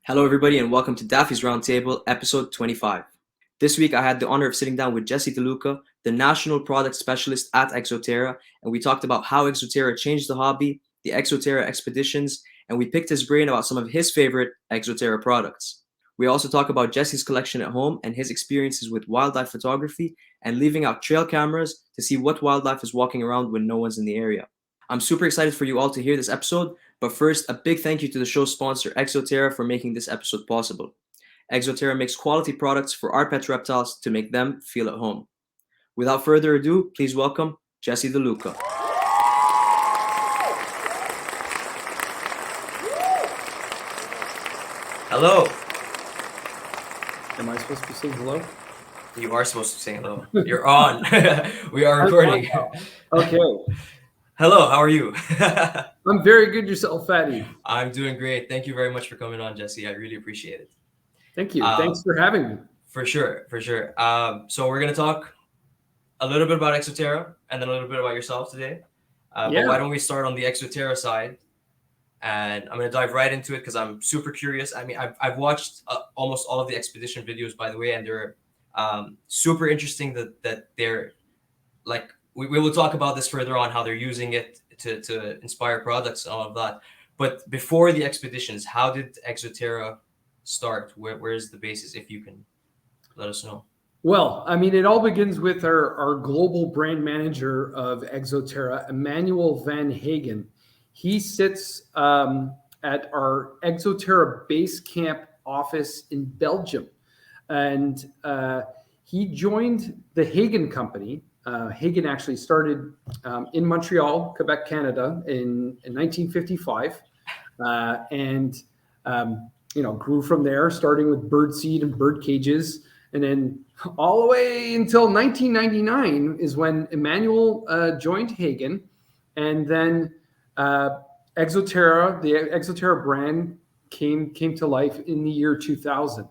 Hello, everybody, and welcome to Daffy's Roundtable, episode 25. This week, I had the honor of sitting down with Jesse De Luca, the National Product Specialist at Exoterra, and we talked about how Exoterra changed the hobby, the Exoterra expeditions, and we picked his brain about some of his favorite Exoterra products. We also talk about Jesse's collection at home and his experiences with wildlife photography and leaving out trail cameras to see what wildlife is walking around when no one's in the area. I'm super excited for you all to hear this episode, but first, a big thank you to the show's sponsor, Exoterra, for making this episode possible. Exoterra makes quality products for our pet reptiles to make them feel at home. Without further ado, please welcome Jesse De Luca. Hello. Am I supposed to be saying hello? You are supposed to say hello. You're on. We are recording. Okay. Hello, how are you? I'm very good. Yourself, Fatty? I'm doing great. Thank you very much for coming on, Jesse. I really appreciate it. Thank you. Thanks for having me. For sure. So we're going to talk a little bit about Exoterra and then a little bit about yourself today. But why don't we start on the Exoterra side? And I'm going to dive right into it because I'm super curious. I mean, I've watched almost all of the expedition videos, by the way, and they're super interesting that they're like, we will talk about this further on, how they're using it to inspire products and all of that. But before the expeditions, how did Exoterra start? Where is the basis, if you can let us know? Well, I mean, it all begins with our global brand manager of Exoterra, Emmanuel Van Hagen. He sits at our Exoterra base camp office in Belgium. And he joined the Hagen Company. Hagen actually started in Montreal, Quebec, Canada in 1955. And grew from there, starting with bird seed and bird cages. And then all the way until 1999 is when Emmanuel joined Hagen. And then Exoterra, the Exoterra brand came to life in the year 2000.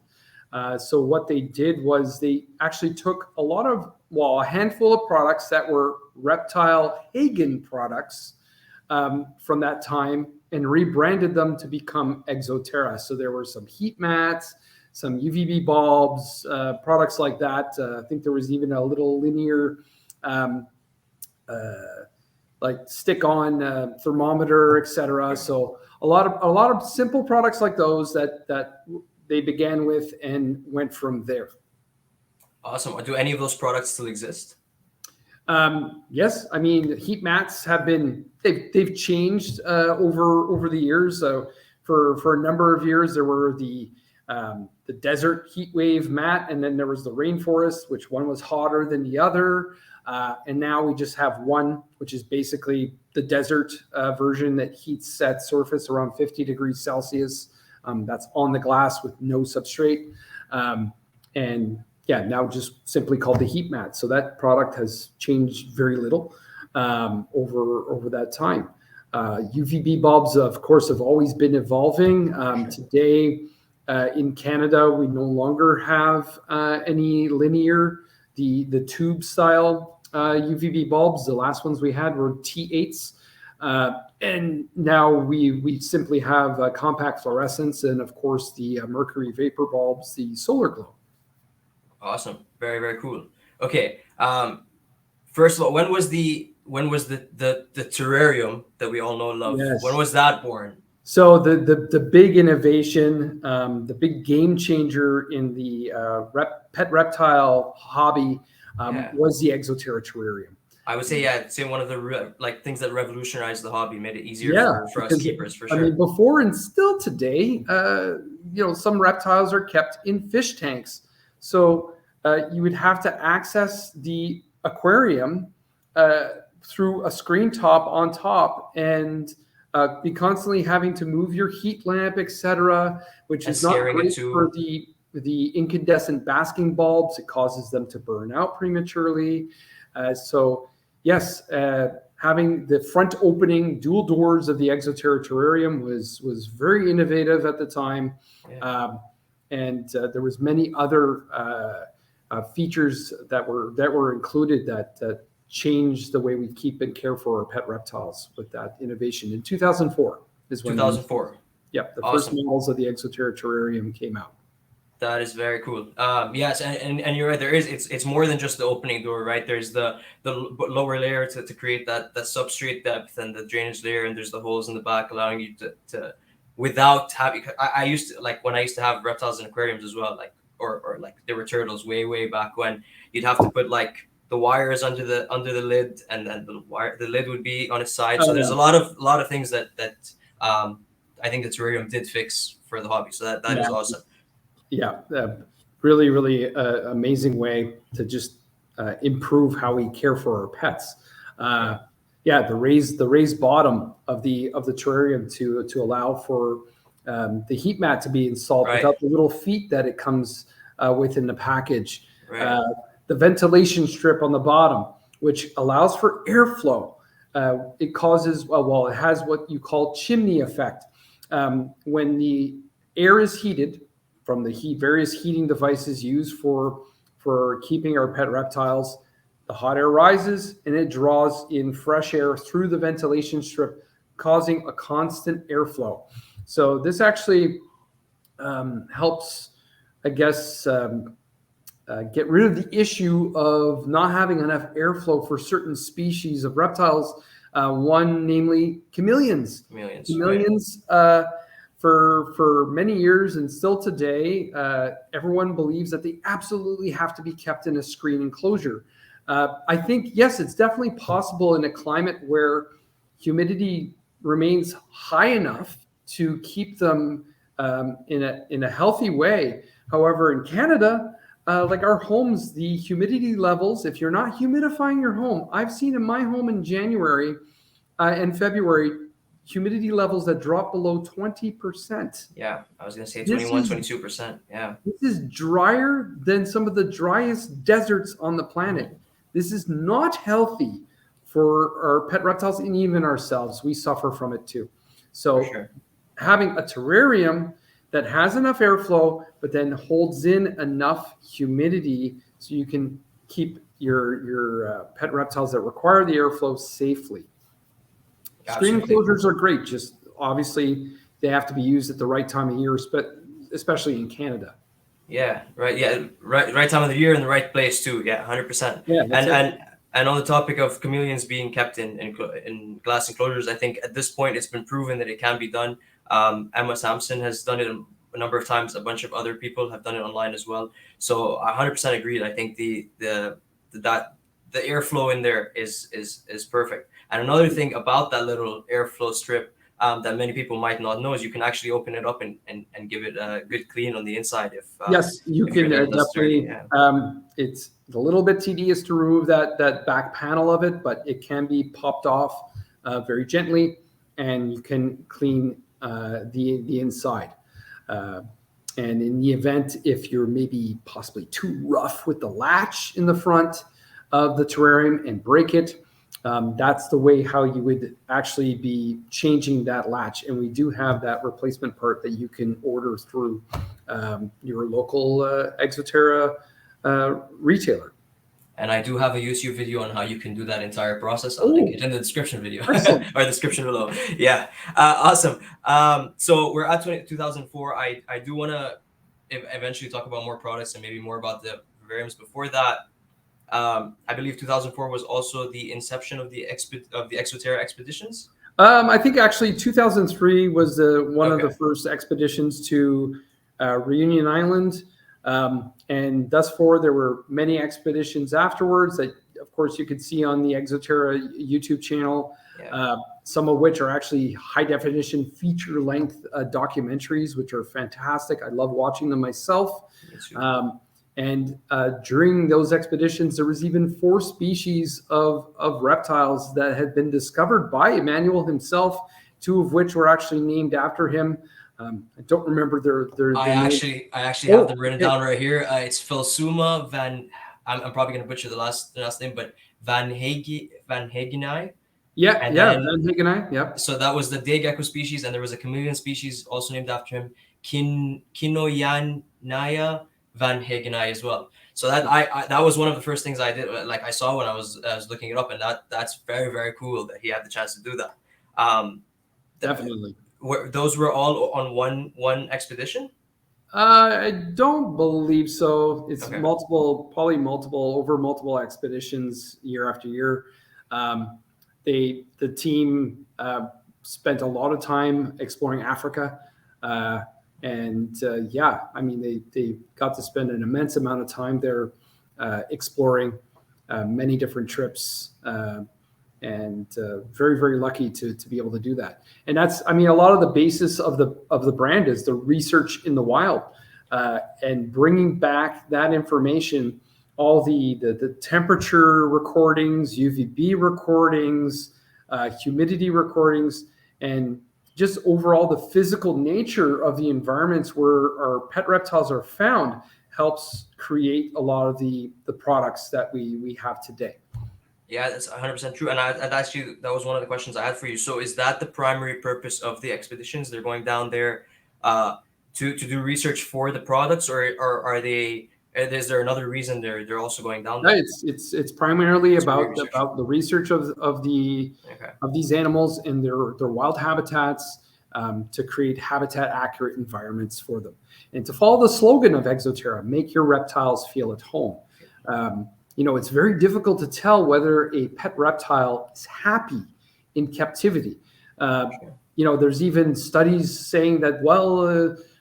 So what they did was they actually took a handful of products that were reptile Hagen products from that time and rebranded them to become Exoterra. So there were some heat mats, some UVB bulbs, products like that. I think there was even a little linear like stick-on thermometer, etc. So a lot of simple products like those that they began with and went from there. Awesome. Do any of those products still exist? Yes, I mean heat mats they've changed over the years. So for a number of years there were the desert heat wave mat, and then there was the rainforest, which one was hotter than the other. And now we just have one, which is basically the desert version that heats at surface around 50 degrees Celsius. That's on the glass with no substrate. Now just simply called the heat mat. So that product has changed very little over that time. UVB bulbs, of course, have always been evolving. Today in Canada, we no longer have any linear, the tube style UVB bulbs. The last ones we had were T8s. And now we simply have compact fluorescence and, of course, the mercury vapor bulbs, the solar glow. Awesome. Very, very cool. Okay. First of all, when was the terrarium that we all know and love? Yes. When was that born? So the big innovation, the big game changer in the pet reptile hobby was the Exoterra terrarium. I would say one of the things that revolutionized the hobby, made it easier for us keepers, for sure. I mean, before and still today, some reptiles are kept in fish tanks. So you would have to access the aquarium through a screen top on top and be constantly having to move your heat lamp, etc., which is not great for the incandescent basking bulbs. It causes them to burn out prematurely. So yes, having the front opening dual doors of the Exoterra terrarium was very innovative at the time. Yeah. And there was many other features that were included that changed the way we keep and care for our pet reptiles with that innovation. In 2004 is when 2004. Yep, the first Awesome. models of the Exoterra terrarium came out. That is very cool. Yes, and you're right. There is it's more than just the opening door, right? There's the lower layer to create that substrate depth and the drainage layer, and there's the holes in the back allowing you to without having. I used to like when I used to have reptiles in aquariums as well, like or like there were turtles way back when you'd have to put like the wires under the lid, and then the lid would be on its side. So there's Yeah. a lot of things that I think the terrarium did fix for the hobby. So that is Yeah. awesome. Yeah, really amazing way to just improve how we care for our pets. Yeah, the raised bottom of the terrarium to allow for the heat mat to be installed Right. without the little feet that it comes with in the package. Right. The ventilation strip on the bottom, which allows for airflow. It causes it has what you call chimney effect. When the air is heated from the various heating devices used for keeping our pet reptiles, the hot air rises and it draws in fresh air through the ventilation strip, causing a constant airflow. So this actually helps, I guess, get rid of the issue of not having enough airflow for certain species of reptiles. One, namely chameleons. Chameleons. Right. For many years and still today, everyone believes that they absolutely have to be kept in a screen enclosure. I think, yes, it's definitely possible in a climate where humidity remains high enough to keep them in a healthy way. However, in Canada, like our homes, the humidity levels, if you're not humidifying your home, I've seen in my home in January and February, humidity levels that drop below 20%. Yeah, I was going to say 21, 22%. Yeah. This is drier than some of the driest deserts on the planet. This is not healthy for our pet reptiles and even ourselves. We suffer from it too. So having a terrarium that has enough airflow, but then holds in enough humidity so you can keep your pet reptiles that require the airflow safely. Screen enclosures are great. Just obviously they have to be used at the right time of year, especially in Canada. Yeah, right. Yeah, right time of the year in the right place too. Yeah, 100%. Yeah, and on the topic of chameleons being kept in glass enclosures, I think at this point it's been proven that it can be done. Emma Sampson has done it a number of times. A bunch of other people have done it online as well. So 100% agreed. I think the airflow in there is perfect. And another thing about that little airflow strip that many people might not know is you can actually open it up and give it a good clean on the inside. Yes, you can definitely. Yeah. It's a little bit tedious to remove that back panel of it, but it can be popped off very gently, and you can clean the inside. And in the event, if you're maybe possibly too rough with the latch in the front of the terrarium and break it, that's the way how you would actually be changing that latch. And we do have that replacement part that you can order through your local Exoterra retailer. And I do have a YouTube video on how you can do that entire process. I'll link it in the description video or description below. Yeah, awesome. So we're at 2004. I do want to eventually talk about more products and maybe more about the terrariums. Before that, I believe 2004 was also the inception of the Exoterra expeditions. I think actually 2003 was one of the first expeditions to Reunion Island. And thus far, there were many expeditions afterwards that, of course, you could see on the Exoterra YouTube channel, some of which are actually high-definition feature-length documentaries, which are fantastic. I love watching them myself. And during those expeditions, there was even 4 species of reptiles that had been discovered by Emmanuel himself, 2 of which were actually named after him. I don't remember their I actually have them written down right here. It's Phelsuma van. I'm probably going to butcher the last name, but Van Hagenai. Yeah, Van Hagenai. Yep. So that was the day gecko species, and there was a chameleon species also named after him, Kinoyanaya Van Hagenai as well. So that was one of the first things I did. Like I saw when I was looking it up, and that's very, very cool that he had the chance to do that. Definitely. those were all on one expedition? I don't believe so. It's Okay. probably over multiple expeditions year after year. The team spent a lot of time exploring Africa, yeah, I mean they got to spend an immense amount of time there exploring many different trips. Very, very lucky to be able to do that. And that's, I mean, a lot of the basis of the brand is the research in the wild, and bringing back that information, all the temperature recordings, UVB recordings, humidity recordings, and just overall the physical nature of the environments where our pet reptiles are found helps create a lot of the products that we have today. Yeah, that's 100% true. And I'd asked you, that was one of the questions I had for you. So is that the primary purpose of the expeditions? They're going down there to do research for the products, or are they? Is there another reason they're also going down there? Yeah, it's primarily about research. the research of these animals and their wild habitats, to create habitat accurate environments for them, and to follow the slogan of Exoterra: make your reptiles feel at home. It's very difficult to tell whether a pet reptile is happy in captivity. There's even studies saying that,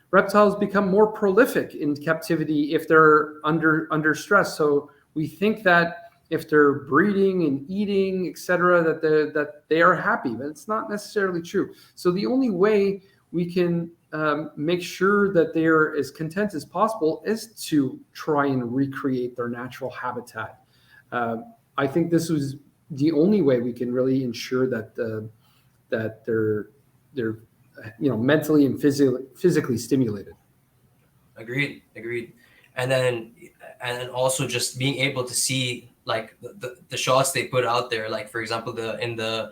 reptiles become more prolific in captivity if they're under stress. So we think that if they're breeding and eating, etc., that they are happy, but it's not necessarily true. So the only way we can make sure that they are as content as possible is to try and recreate their natural habitat. I think this was the only way we can really ensure that they're mentally and physically stimulated. Agreed. And then also just being able to see like the shots they put out there, like for example in the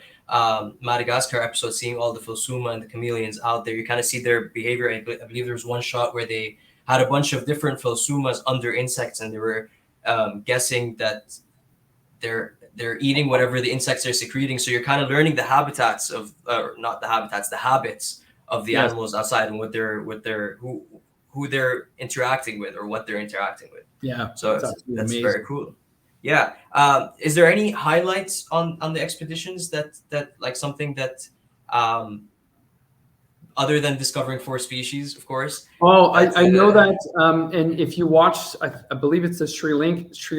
Madagascar episode, seeing all the Philsuma and the chameleons out there, you kind of see their behavior. I believe there was one shot where they had a bunch of different Philsumas under insects, and they were guessing that they're eating whatever the insects are secreting. So you're kind of learning the habitats of not the habitats, the habits of the animals outside, and who they're interacting with, or what they're interacting with. Yeah, so that's very cool. Yeah. Is there any highlights on the expeditions that like something that other than discovering 4 species, of course? Oh, I know that. And if you watch, I believe it's the Sri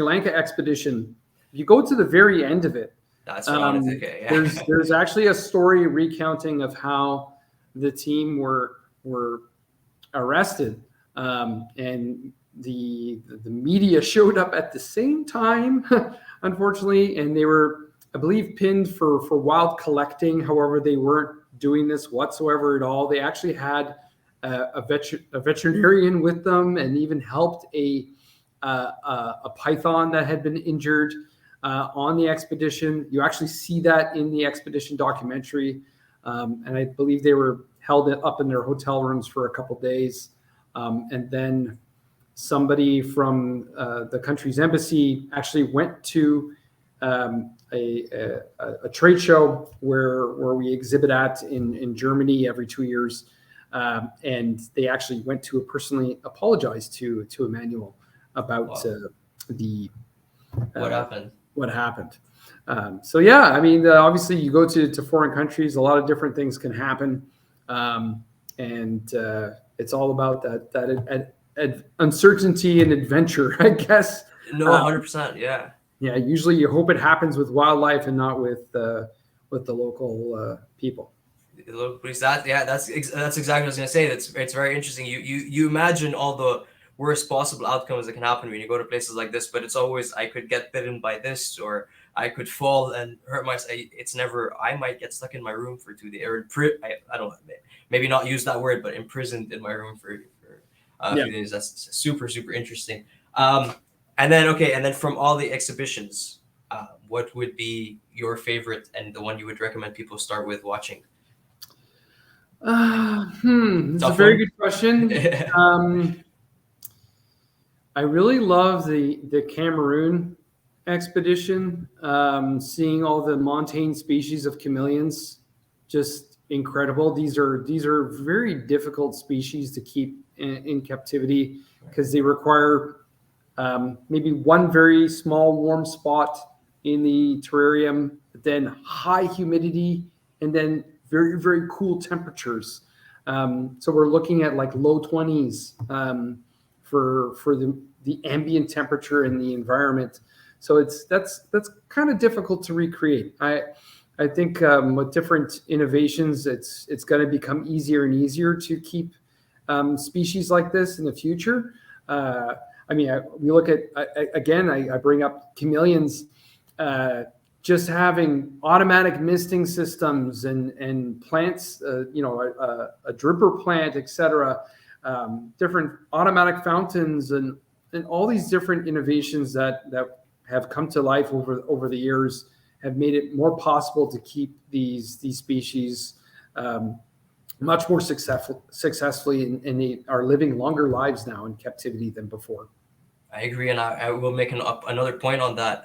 Lanka expedition. If you go to the very end of it, that's okay. Yeah. There's actually a story recounting of how the team were arrested, and the media showed up at the same time, unfortunately, and they were, I believe, pinned for wild collecting. However, they weren't doing this whatsoever at all. They actually had a veterinarian with them, and even helped a python that had been injured on the expedition. You actually see that in the expedition documentary, and I believe they were held up in their hotel rooms for a couple days, and then somebody from the country's embassy actually went to a trade show where we exhibit at in Germany every 2 years, and they actually went to personally apologize to Emmanuel about what happened. So yeah, I mean, obviously you go to foreign countries, a lot of different things can happen, and it's all about that uncertainty and adventure, I guess. No, 100%. Yeah. Yeah. Usually you hope it happens with wildlife and not with the local people. The local police. That's exactly what I was gonna say. It's very interesting. You imagine all the worst possible outcomes that can happen when you go to places like this, but it's always, I could get bitten by this, or I could fall and hurt myself. It's never, I might get stuck in my room for 2 days, or I don't know, maybe not use that word, but imprisoned in my room for a few days. That's super, super interesting. And then from all the exhibitions, what would be your favorite and the one you would recommend people start with watching? It's a very good question. I really love the Cameroon expedition, seeing all the montane species of chameleons. Just incredible. These are very difficult species to keep in captivity because they require maybe one very small warm spot in the terrarium, but then high humidity, and then very, very cool temperatures. So we're looking at like low 20s for the ambient temperature in the environment. So that's kind of difficult to recreate. I think with different innovations, it's going to become easier and easier to keep species like this in the future. I mean, we look at, again, I bring up chameleons, just having automatic misting systems and plants, you know, a dripper plant, etc., different automatic fountains and all these different innovations that have come to life over the years have made it more possible to keep these species much more successfully, and they are living longer lives now in captivity than before. I agree, and I will make another point on that.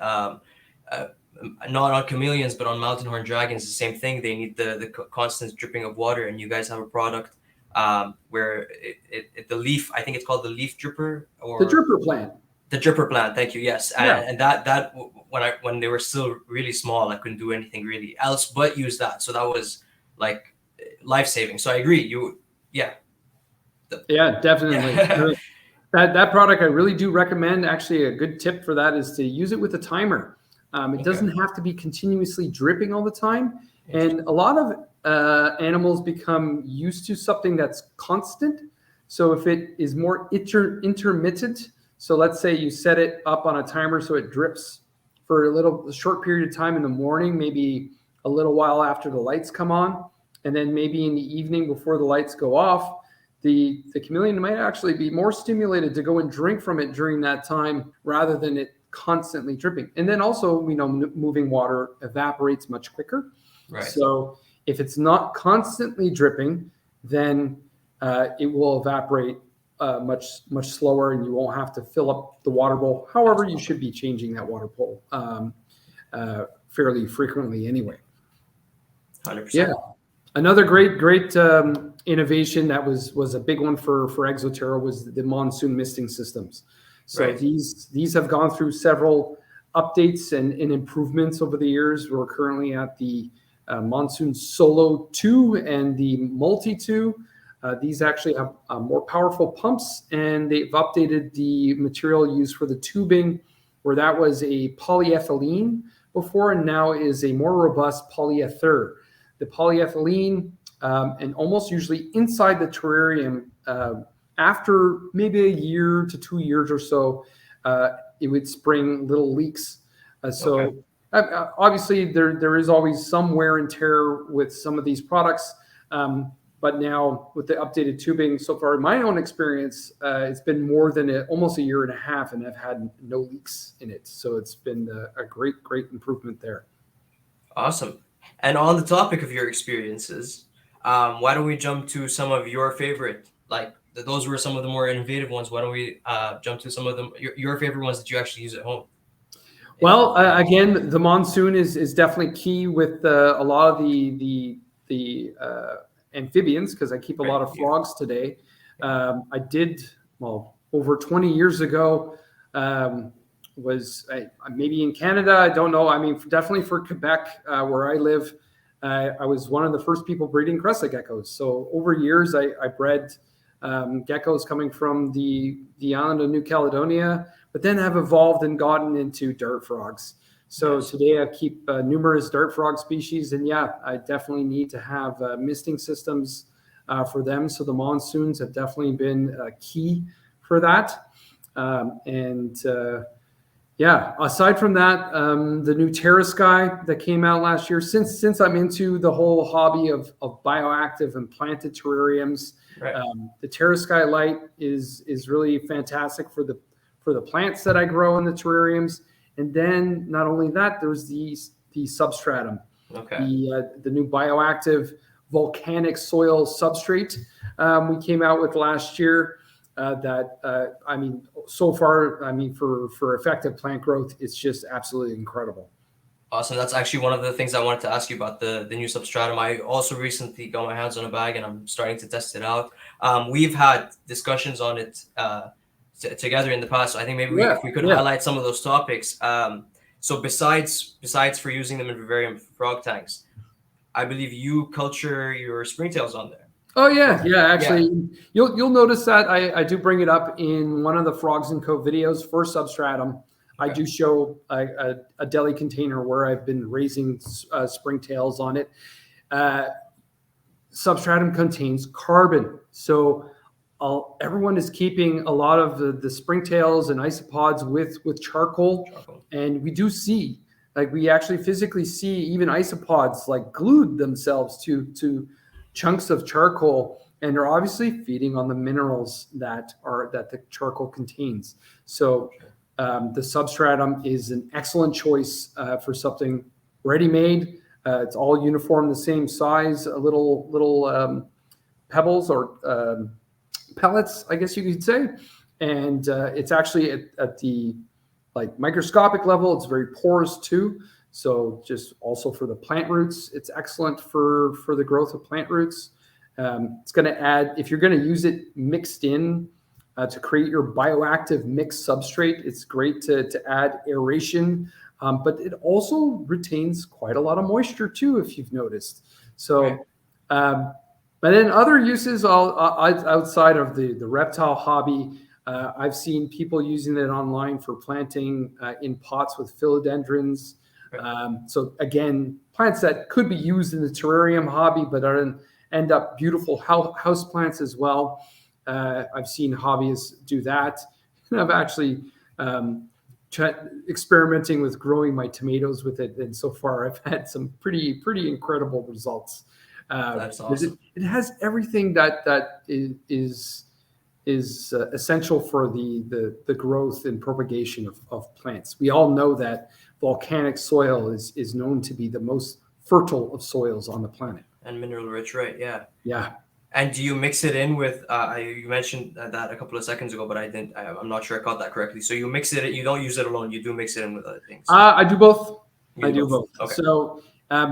Not on chameleons, but on mountain horn dragons, the same thing. They need the constant dripping of water, and you guys have a product where the leaf, I think it's called the leaf dripper, or the dripper plant. The dripper plant, thank you. Yes, Yeah. and that when they were still really small, I couldn't do anything really else but use that. So that was like life saving. So I agree. Yeah, definitely. Yeah. That product I really do recommend. Actually, a good tip for that is to use it with a timer. It doesn't have to be continuously dripping all the time. And a lot of animals become used to something that's constant. So if it is more intermittent, so let's say you set it up on a timer so it drips for a short period of time in the morning, maybe a little while after the lights come on, and then maybe in the evening before the lights go off, the chameleon might actually be more stimulated to go and drink from it during that time rather than it constantly dripping. And then also, we know moving water evaporates much quicker. Right. So if it's not constantly dripping, then it will evaporate much slower, and you won't have to fill up the water bowl. However, you should be changing that water bowl fairly frequently anyway. 100%. Yeah. Another great innovation that was a big one for Exoterra was the Monsoon misting systems. So Right. these have gone through several updates and improvements over the years. We're currently at the Monsoon Solo 2 and the Multi 2. These actually have more powerful pumps, and they've updated the material used for the tubing, where that was a polyethylene before, and now is a more robust polyether. The polyethylene, and almost usually inside the terrarium, after maybe a year to 2 years or so, it would spring little leaks. Obviously, there is always some wear and tear with some of these products. But now with the updated tubing, so far in my own experience, it's been more than almost a year and a half, and I've had no leaks in it. So it's been a great improvement there. Awesome. And on the topic of your experiences, why don't we jump to some of your favorite? Like those were some of the more innovative ones. Why don't we jump to some of them, your favorite ones that you actually use at home? Well, again, the Monsoon is definitely key with a lot of the amphibians, because I keep a lot of frogs today. I did, over 20 years ago, was maybe in Canada, I don't know. I mean, definitely for Quebec, where I live, I was one of the first people breeding crescent geckos. So over years, I bred geckos coming from the island of New Caledonia, but then have evolved and gotten into dart frogs. So today I keep numerous dart frog species, and I definitely need to have misting systems for them. So the Monsoons have definitely been key for that. Aside from that, the new Terra Sky that came out last year, since I'm into the whole hobby of bioactive and planted terrariums, the Terra Sky Light is really fantastic for the plants that I grow in the terrariums. And then not only that, there's the Substratum, the new Bioactive Volcanic soil substrate we came out with last year. So far, for effective plant growth, it's just absolutely incredible. Awesome. That's actually one of the things I wanted to ask you about the new substratum. I also recently got my hands on a bag and I'm starting to test it out. We've had discussions on it together in the past. So I think maybe Yeah, if we could yeah. highlight some of those topics. So besides for using them in vivarium frog tanks, I believe you culture your springtails on there. Oh yeah, yeah. Yeah. Actually, you'll notice that I do bring it up in one of the Frogs and Co videos for Substratum. I Okay. do show a deli container where I've been raising springtails on it. Substratum contains carbon, so everyone is keeping a lot of the springtails and isopods with charcoal, and we do see, like, we actually physically see even isopods like glued themselves to chunks of charcoal, and they're obviously feeding on the minerals that the charcoal contains. So the substratum is an excellent choice for something ready-made. It's all uniform, the same size, little pebbles or pellets, I guess you could say. And it's actually at the like microscopic level, it's very porous too. So just also for the plant roots, it's excellent for the growth of plant roots. It's going to add, if you're going to use it mixed in to create your bioactive mixed substrate, it's great to add aeration. But it also retains quite a lot of moisture too, if you've noticed. So, but then other uses outside of the reptile hobby, I've seen people using it online for planting in pots with philodendrons. So again, plants that could be used in the terrarium hobby, but end up beautiful house plants as well. I've seen hobbyists do that. And I've actually experimenting with growing my tomatoes with it, and so far I've had some pretty incredible results. That's awesome. It has everything that is essential for the growth and propagation of plants. We all know that volcanic soil is known to be the most fertile of soils on the planet. And mineral rich, right? Yeah. Yeah. And do you mix it in with? You mentioned that a couple of seconds ago, but I didn't. I'm not sure I caught that correctly. So you mix it. You don't use it alone. You do mix it in with other things. I do both. I do both. Okay. So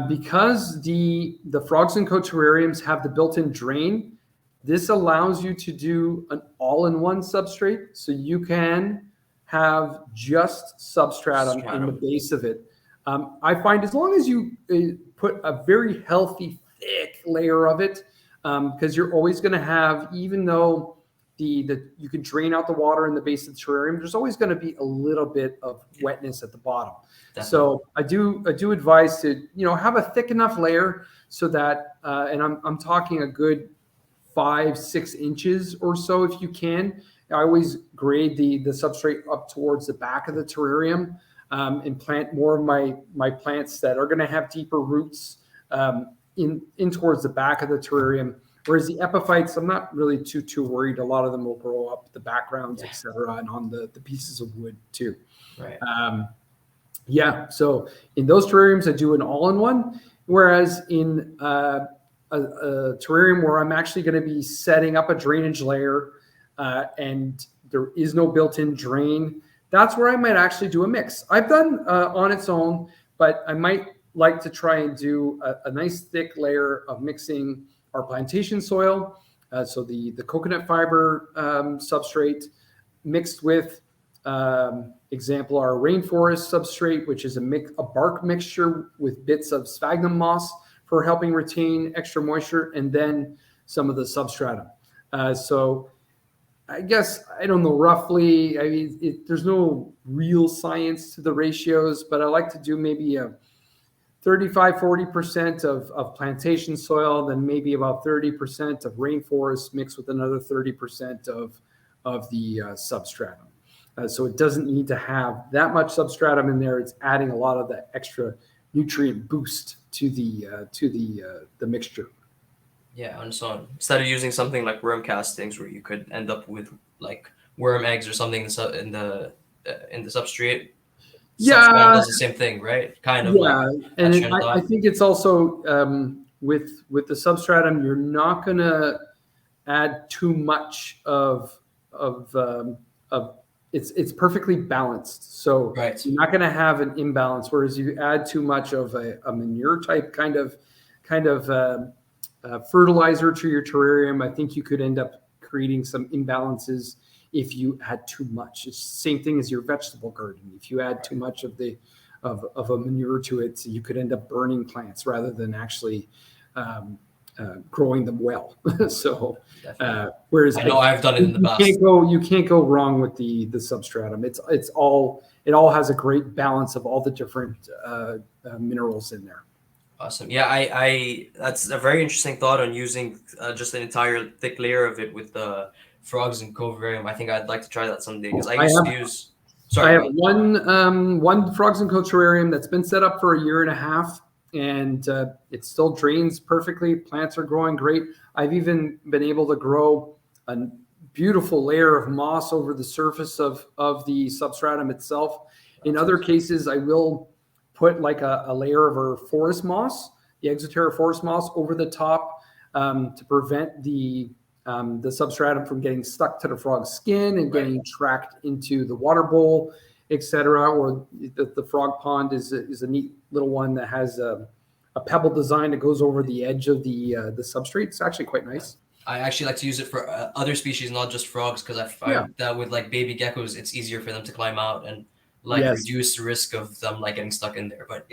because the Frogs and Co terrariums have the built-in drain, this allows you to do an all-in-one substrate. So you can have just substratum in the base of it. I find as long as you put a very healthy, thick layer of it, because you're always going to have, even though you can drain out the water in the base of the terrarium, there's always going to be a little bit of wetness at the bottom. Definitely. So I do advise to have a thick enough layer so that and I'm talking a good 5-6 inches or so if you can. I always grade the substrate up towards the back of the terrarium and plant more of my plants that are going to have deeper roots in towards the back of the terrarium. Whereas the epiphytes, I'm not really too worried. A lot of them will grow up the backgrounds, etc., and on the pieces of wood too. Right. So in those terrariums, I do an all-in-one. Whereas in a terrarium where I'm actually going to be setting up a drainage layer and there is no built-in drain, that's where I might actually do a mix. I've done on its own, but I might like to try and do a nice thick layer of mixing our plantation soil, so the coconut fiber substrate mixed with example our rainforest substrate, which is a bark mixture with bits of sphagnum moss for helping retain extra moisture, and then some of the substratum. So I guess, I don't know, roughly, I mean, there's no real science to the ratios, but I like to do maybe a 35-40% of plantation soil, then maybe about 30% of rainforest mixed with another 30% of the substratum. So it doesn't need to have that much substratum in there. It's adding a lot of that extra nutrient boost to the mixture. Yeah, and so on. Instead of using something like worm castings, where you could end up with like worm eggs or something in the substrate. Substratum does the same thing, right? Kind of. Yeah, and I think it's also with the substratum, you're not going to add too much of it's perfectly balanced. So Right. you're not going to have an imbalance. Whereas you add too much of a manure type kind of fertilizer to your terrarium, I think you could end up creating some imbalances if you add too much. It's the same thing as your vegetable garden. If you add too much of a manure to it, you could end up burning plants rather than actually growing them well. So whereas I know I've done it in the past. you can't go wrong with the substratum. It all has a great balance of all the different minerals in there. Awesome. Yeah, I that's a very interesting thought on using just an entire thick layer of it with the frogs and covarium. I think I'd like to try that someday because I used to use. Sorry, I have one frogs and co terrarium that's been set up for a year and a half, and it still drains perfectly. Plants are growing great. I've even been able to grow a beautiful layer of moss over the surface of the substratum itself. In other cases, I will put like a layer of our forest moss, the Exoterra forest moss, over the top to prevent the substratum from getting stuck to the frog's skin and getting tracked into the water bowl, etc. Or the frog pond is a neat little one that has a pebble design that goes over the edge of the substrate. It's actually quite nice. I actually like to use it for other species, not just frogs, because I find that with like baby geckos, it's easier for them to climb out and reduce the risk of them like getting stuck in there. But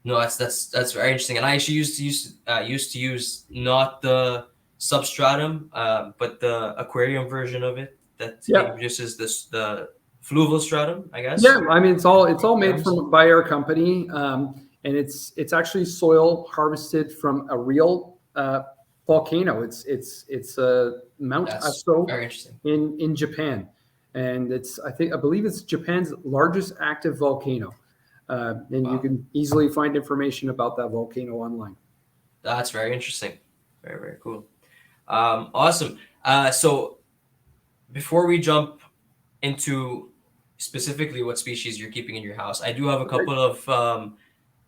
no, that's very interesting. And I actually used to use not the substratum, but the aquarium version of it that produces the fluval stratum, I guess. Yeah, I mean it's all made by our company, and it's actually soil harvested from a real volcano. It's Mount Exo in Japan, and I believe it's Japan's largest active volcano. And you can easily find information about that volcano online. That's very interesting. Very, very cool. Awesome. So before we jump into specifically what species you're keeping in your house, I do have a couple of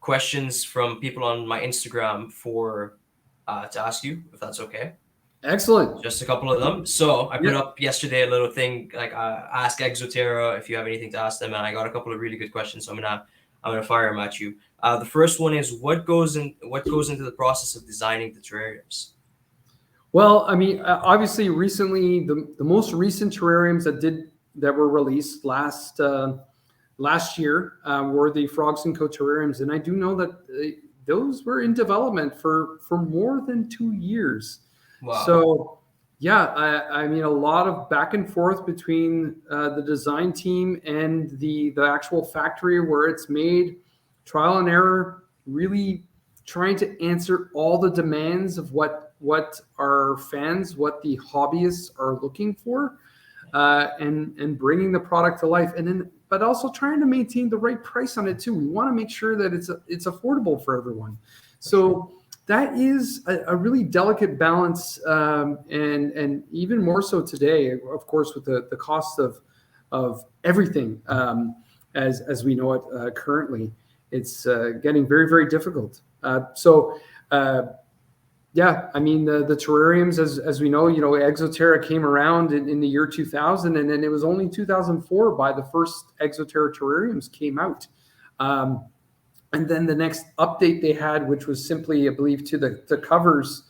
questions from people on my Instagram to ask you, if that's okay. Excellent. Just a couple of them. So I put up yesterday a little thing like ask Exoterra if you have anything to ask them, and I got a couple of really good questions. So I'm gonna fire them at you. The first one is what goes into the process of designing the terrariums? Well, I mean, obviously, recently the most recent terrariums that were released last year were the frogs and co terrariums, and I do know that those were in development for more than 2 years. Wow. So yeah, I mean, a lot of back and forth between the design team and the actual factory where it's made, trial and error, really trying to answer all the demands of what our fans, what the hobbyists are looking for, and bringing the product to life, but also trying to maintain the right price on it too. We want to make sure that it's affordable for everyone. So that is a really delicate balance, and even more so today, of course, with the cost of everything as we know it currently. It's getting very, very difficult. Yeah, I mean, the terrariums, as we know, Exoterra came around in the year 2000, and then it was only 2004 by the first Exoterra terrariums came out. And then the next update they had, which was simply, I believe, to the covers,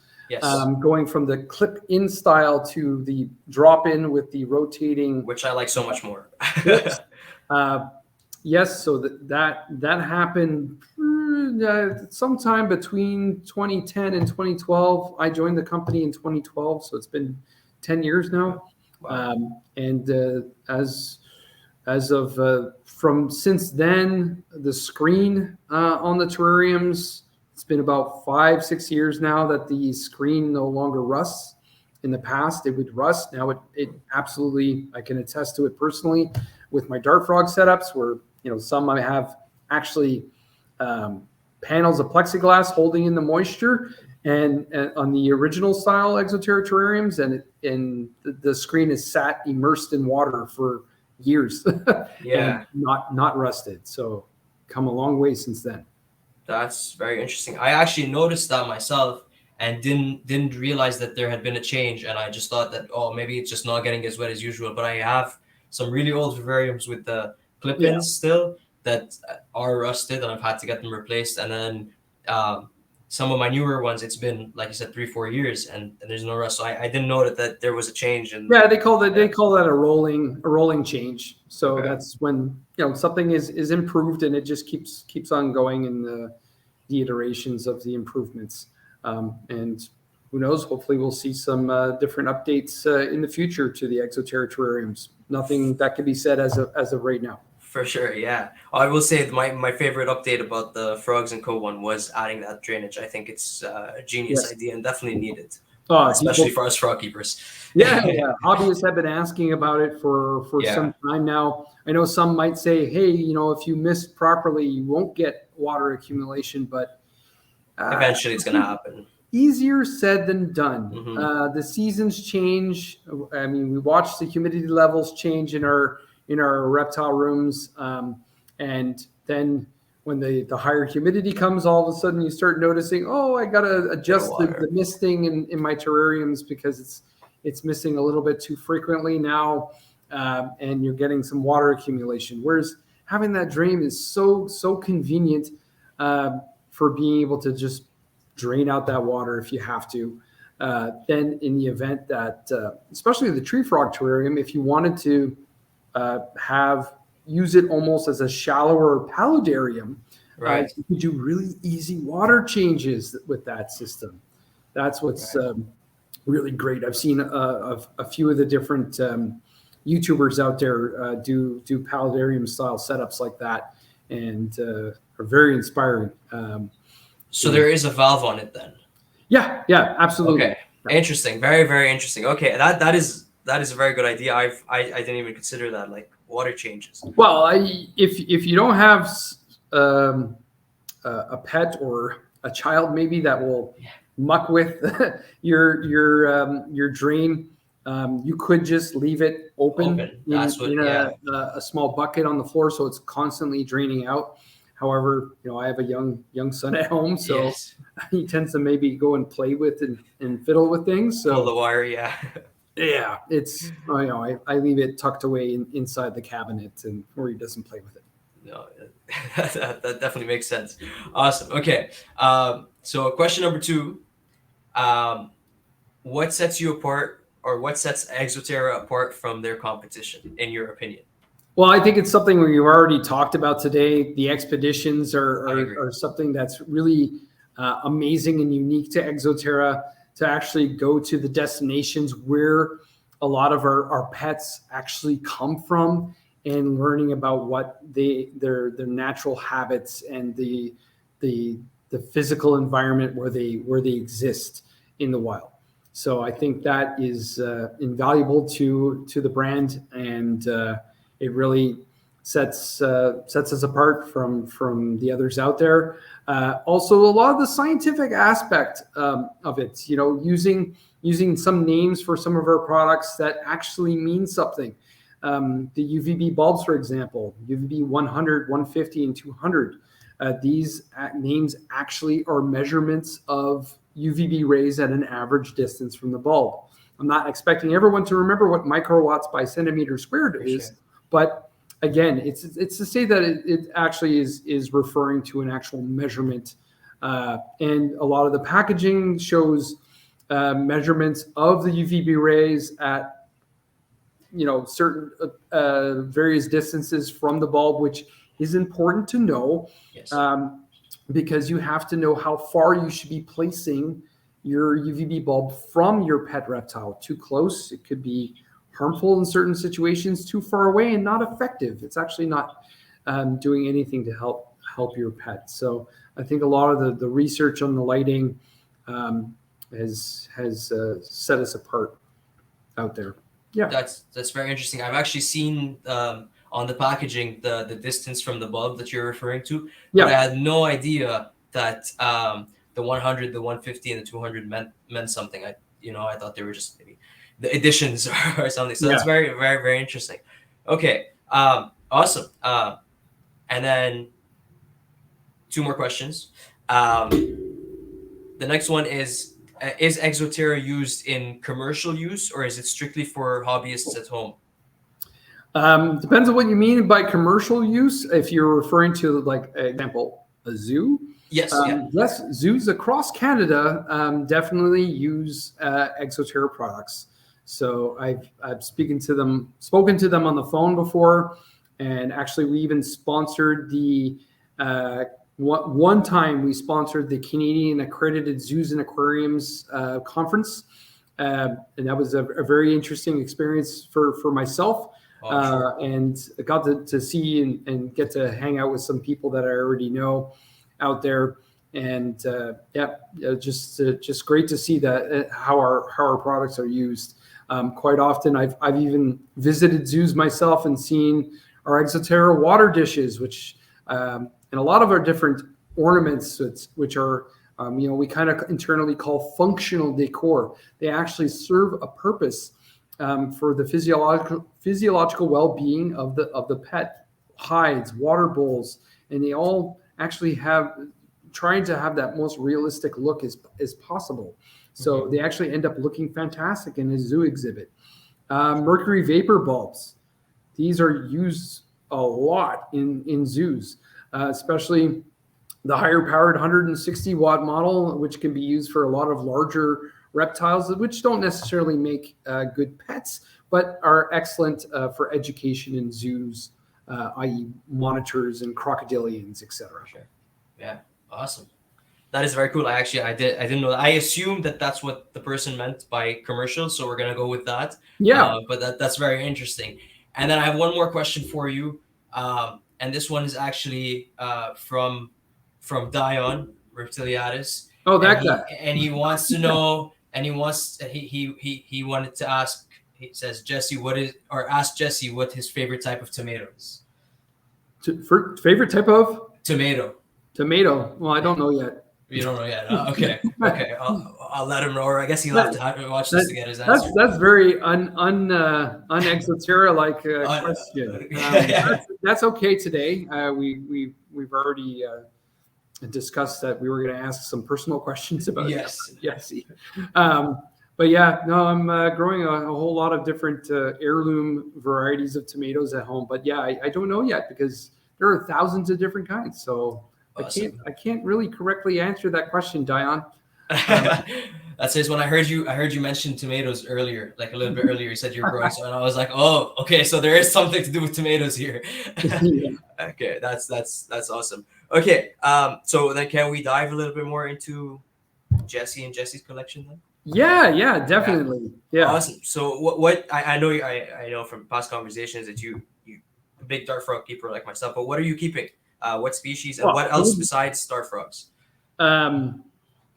going from the clip-in style to the drop-in with the rotating, which I like so much more. Yes, so that happened sometime between 2010 and 2012. I joined the company in 2012, so it's been 10 years now. Wow. And as of from since then, the screen on the terrariums, it's been about 5-6 years now that the screen no longer rusts. In the past, it would rust. Now it absolutely, I can attest to it personally with my dart frog setups, where some I have actually panels of plexiglass holding in the moisture, and on the original style Exoterra terrariums, and the screen is sat immersed in water for years. Yeah. And not rusted. So come a long way since then. That's very interesting. I actually noticed that myself, and didn't realize that there had been a change, and I just thought that, oh, maybe it's just not getting as wet as usual. But I have some really old vivariums with the clip-ins still that are rusted, and I've had to get them replaced. And then some of my newer ones, it's been, like you said, 3-4 years, and there's no rust. So I didn't know that there was a change. And yeah, they call that a rolling change. So that's when something is improved, and it just keeps on going in the iterations of the improvements. And who knows? Hopefully, we'll see some different updates in the future to the Exoterra terrariums. Nothing that can be said as of right now. For sure, yeah. I will say my favorite update about the Frogs and Co. one was adding that drainage. I think it's a genius idea and definitely needed, especially for us frog keepers. Yeah. Hobbyists have been asking about it for some time now. I know some might say, hey, if you mist properly, you won't get water accumulation, but eventually it's going to happen. Easier said than done. The seasons change. I mean, we watch the humidity levels change in our reptile rooms, and then when the higher humidity comes, all of a sudden you start noticing, oh, I got to adjust the misting in my terrariums because it's missing a little bit too frequently now, and you're getting some water accumulation. Whereas having that drain is so convenient for being able to just drain out that water if you have to. Then in the event that, especially the tree frog terrarium, if you wanted to use it almost as a shallower paludarium, you could do really easy water changes with that system. That's what's really great. I've seen a few of the different YouTubers out there do paludarium style setups like that, and are very inspiring. So there is a valve on it then? Yeah, absolutely. Okay, interesting. Very, very interesting. Okay, that is a very good idea. I didn't even consider that, like water changes. Well, if you don't have a pet or a child maybe that will muck with your drain, you could just leave it open in a small bucket on the floor, so it's constantly draining out. However, I have a young son at home, so he tends to maybe go and play with and fiddle with things. So pull the wire, yeah, it's I leave it tucked away inside the cabinet and where he doesn't play with it. No, that definitely makes sense. Awesome. Okay, so question number 2: what sets you apart, or what sets Exoterra apart from their competition, in your opinion? Well, I think it's something we've already talked about today. The expeditions are something that's really amazing and unique to Exoterra, to actually go to the destinations where a lot of our pets actually come from, and learning about what their natural habits and the physical environment where they exist in the wild. So I think that is invaluable to the brand, and it really sets us apart from the others out there. Also, a lot of the scientific aspect of it, using some names for some of our products that actually mean something. The Uvb bulbs, for example, Uvb 100, 150, and 200. These names actually are measurements of UVB rays at an average distance from the bulb. I'm not expecting everyone to remember what microwatts by centimeter squared is, but again, it's to say that it actually is referring to an actual measurement, and a lot of the packaging shows measurements of the UVB rays at certain various distances from the bulb, which is important to know, because you have to know how far you should be placing your UVB bulb from your pet reptile. Too close, it could be harmful in certain situations. Too far away and not effective, it's actually not doing anything to help your pet. So I think a lot of the research on the lighting has set us apart out there. Yeah, that's very interesting. I've actually seen on the packaging the distance from the bulb that you're referring to, but I had no idea that the 100, the 150, and the 200 meant something. I thought they were just maybe the additions or something. So that's very, very, very interesting. Okay, awesome. And then 2 more questions. The next one is, is Exoterra used in commercial use, or is it strictly for hobbyists at home? Depends on what you mean by commercial use. If you're referring to, like, example, a zoo. Yes. Yes, zoos across Canada definitely use Exoterra products. So I've spoken to them on the phone before, and actually we even sponsored the one time we sponsored the Canadian Accredited Zoos and Aquariums conference, and that was a very interesting experience for myself. Sure. And I got to see and get to hang out with some people that I already know out there, and just great to see that how our products are used. Quite often, I've even visited zoos myself and seen our Exoterra water dishes, which and a lot of our different ornaments, which are we kind of internally call functional decor. They actually serve a purpose for the physiological well-being of the pet. Hides, water bowls, and they all actually trying to have that most realistic look as possible. So they actually end up looking fantastic in a zoo exhibit. Mercury vapor bulbs. These are used a lot in zoos, especially the higher powered 160 watt model, which can be used for a lot of larger reptiles, which don't necessarily make good pets, but are excellent for education in zoos, i.e. monitors and crocodilians, etc. Sure. Yeah, awesome. That is very cool. I didn't know that. I assumed that's what the person meant by commercial, so we're gonna go with that. Yeah. But that's very interesting. And then I have one more question for you, and this one is actually from Dion Reptiliatus. Oh, that guy. And he wants to know, and he wanted to ask. He says, ask Jesse what his favorite type of tomato is. Favorite type of tomato? Well, I don't know yet. You don't know yet. Okay. I'll let him know. Or I guess he'll have to watch this to get his answer. That's very un-Exoterra like question. That's okay today. We've already discussed that we were going to ask some personal questions about Jesse. But yeah, no, I'm growing a whole lot of different heirloom varieties of tomatoes at home. But yeah, I don't know yet because there are thousands of different kinds. So awesome. I can't really correctly answer that question, Dion. That's just when I heard you mention tomatoes earlier, like a little bit earlier. You said you're growing, so and I was like, oh, okay, so there is something to do with tomatoes here. Okay, that's awesome. Okay, so then can we dive a little bit more into Jesse and Jesse's collection then? Yeah, definitely. Yeah. Awesome. So what I know from past conversations that you a big dart frog keeper like myself, but what are you keeping? What species and what else besides dart frogs?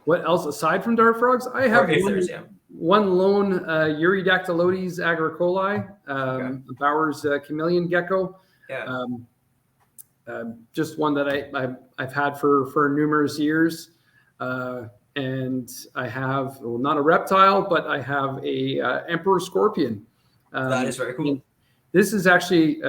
What else aside from dart frogs? I have one lone Euryadactylodes agricolae, Bauer's chameleon gecko. Yeah. Just one that I've had for numerous years. And I have, well, not a reptile, but I have a emperor scorpion. That is very cool. This is actually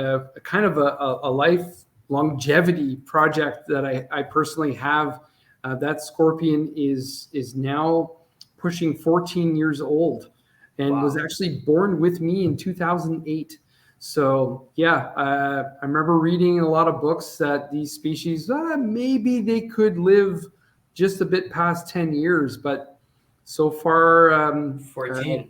kind of a life longevity project that I personally have. That scorpion is now pushing 14 years old and was actually born with me in 2008. So yeah, I remember reading in a lot of books that these species, maybe they could live just a bit past 10 years, but so far 14.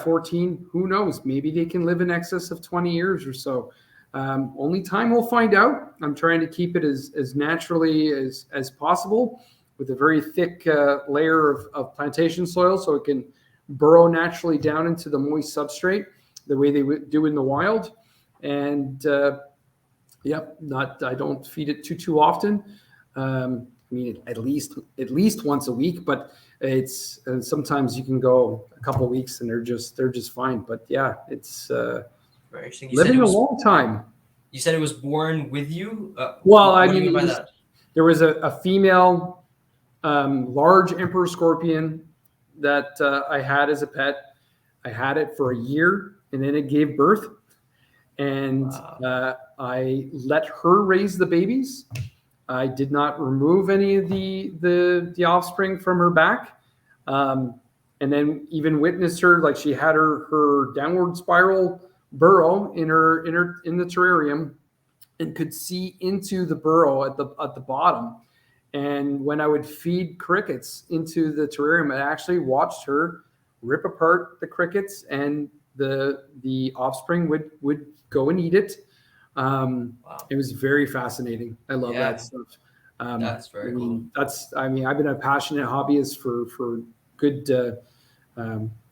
14. Who knows? Maybe they can live in excess of 20 years or so. Only time will find out. I'm trying to keep it as naturally as possible with a very thick layer of plantation soil so it can burrow naturally down into the moist substrate the way they would do in the wild. And I don't feed it too often. I mean, at least once a week, but it's sometimes you can go a couple of weeks and they're just fine. But yeah, it's very interesting. Living a long time. You said it was born with you. Well, I mean, there was a female large emperor scorpion that I had as a pet. I had it for a year, and then it gave birth, and I let her raise the babies. I did not remove any of the offspring from her back. And then even witnessed her, like she had her downward spiral burrow in the terrarium, and could see into the burrow at the bottom. And when I would feed crickets into the terrarium, I actually watched her rip apart the crickets, and the offspring would go and eat it. Wow. It was very fascinating. I love that stuff. That's very cool. I've been a passionate hobbyist for good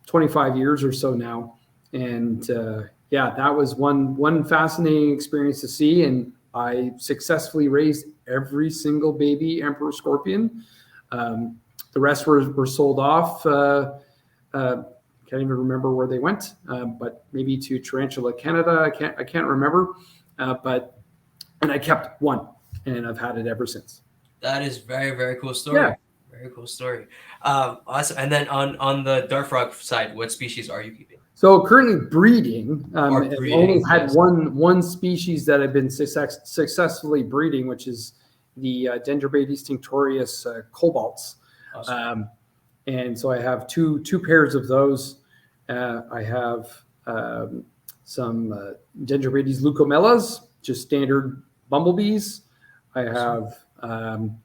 25 years or so now. And that was one fascinating experience to see. And I successfully raised every single baby emperor scorpion. The rest were sold off. Can't even remember where they went, but maybe to Tarantula Canada. I can't remember. And I kept one, and I've had it ever since. That is very, very cool story. Yeah. Very cool story. Awesome. And then on the dart frog side, what species are you keeping? So currently breeding. I've only had one species that I've been successfully breeding, which is the Dendrobates tinctorius cobalts. Awesome. And so I have two pairs of those. I have some Dendrobates leucomelas, just standard bumblebees. I have Uvb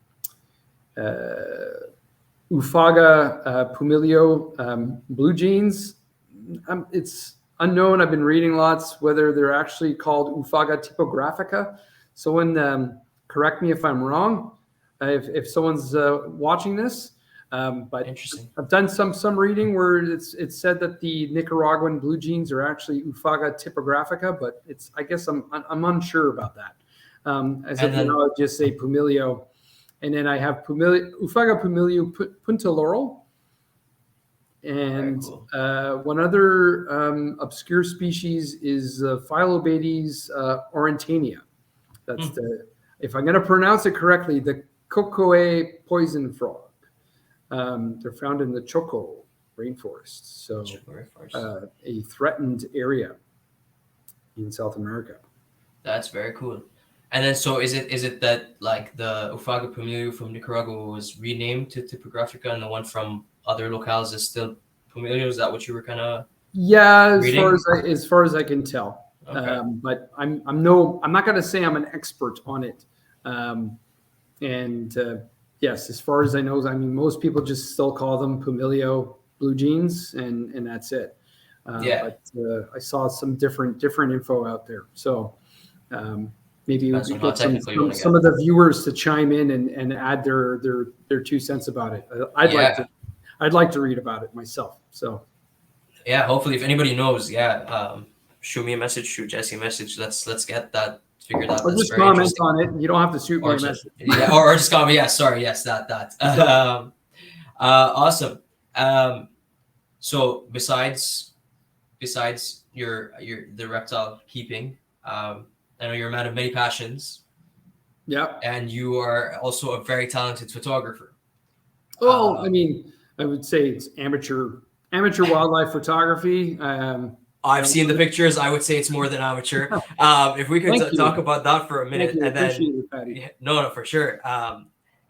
Pumilio blue jeans. It's unknown. I've been reading lots whether they're actually called Uvb typographica. Someone correct me if I'm wrong. If someone's watching this. But interesting. I've done some reading where it's said that the Nicaraguan blue jeans are actually Uvb typographica, but I guess I'm unsure about that. As of now, I'll just say Pumilio, and then I have Uvb Pumilio puntiloral, and cool. One other obscure species is Phyllobates orentania. That's if I'm going to pronounce it correctly, the Cocoa poison frog. They're found in the Choco rainforest, so a threatened area in South America. That's very cool. And then, so is it that like the Uvb Pumilio from Nicaragua was renamed to Typographica, and the one from other locales is still Pumilio? Is that what you were kind of? Yeah, as far as I can tell. Okay. But I'm not going to say I'm an expert on it. Yes, as far as I know, most people just still call them Pumilio blue jeans, and that's it. But I saw some different info out there. So maybe we could get some of the viewers to chime in and add their 2 cents about it. I'd like to read about it myself. So yeah, hopefully if anybody knows, shoot me a message, shoot Jesse a message. Let's get that figured out. Or just comment on it. You don't have to shoot me a message. Or just comment. Yeah, sorry. Yes, that. Awesome. So besides the reptile keeping, I know you're a man of many passions. Yeah. And you are also a very talented photographer. Well, I would say it's amateur wildlife photography. I've seen the pictures. I would say it's more than amateur. If we could talk about that for a minute, and then no, for sure.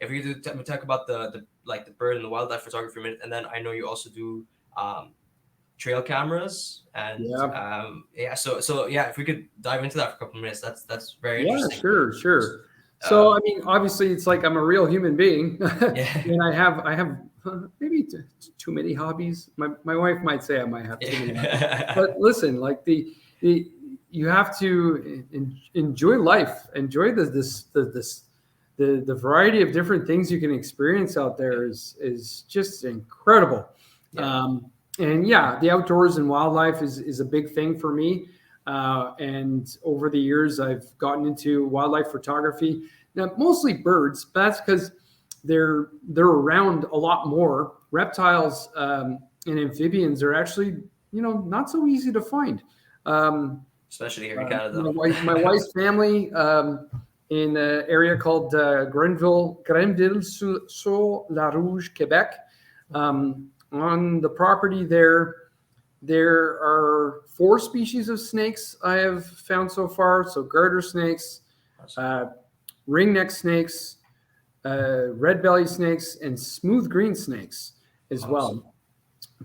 If we could talk about the bird and the wildlife photography for a minute, and then I know you also do trail cameras, and So if we could dive into that for a couple of minutes, that's very interesting. Yeah, sure. So obviously, it's like I'm a real human being, and I have maybe too many hobbies. My wife might say I might have too many hobbies. But listen, like you have to enjoy life, enjoy the variety of different things you can experience out there is just incredible. And the outdoors and wildlife is a big thing for me. And over the years, I've gotten into wildlife photography. Now, mostly birds, but that's because they're around a lot more. Reptiles and amphibians are actually, not so easy to find. Especially here in Canada. My wife's family in an area called Grenville-sur-la-Rouge, Quebec. On the property there are 4 species of snakes I have found so far. So garter snakes, ringneck snakes, red belly snakes, and smooth green snakes. as well.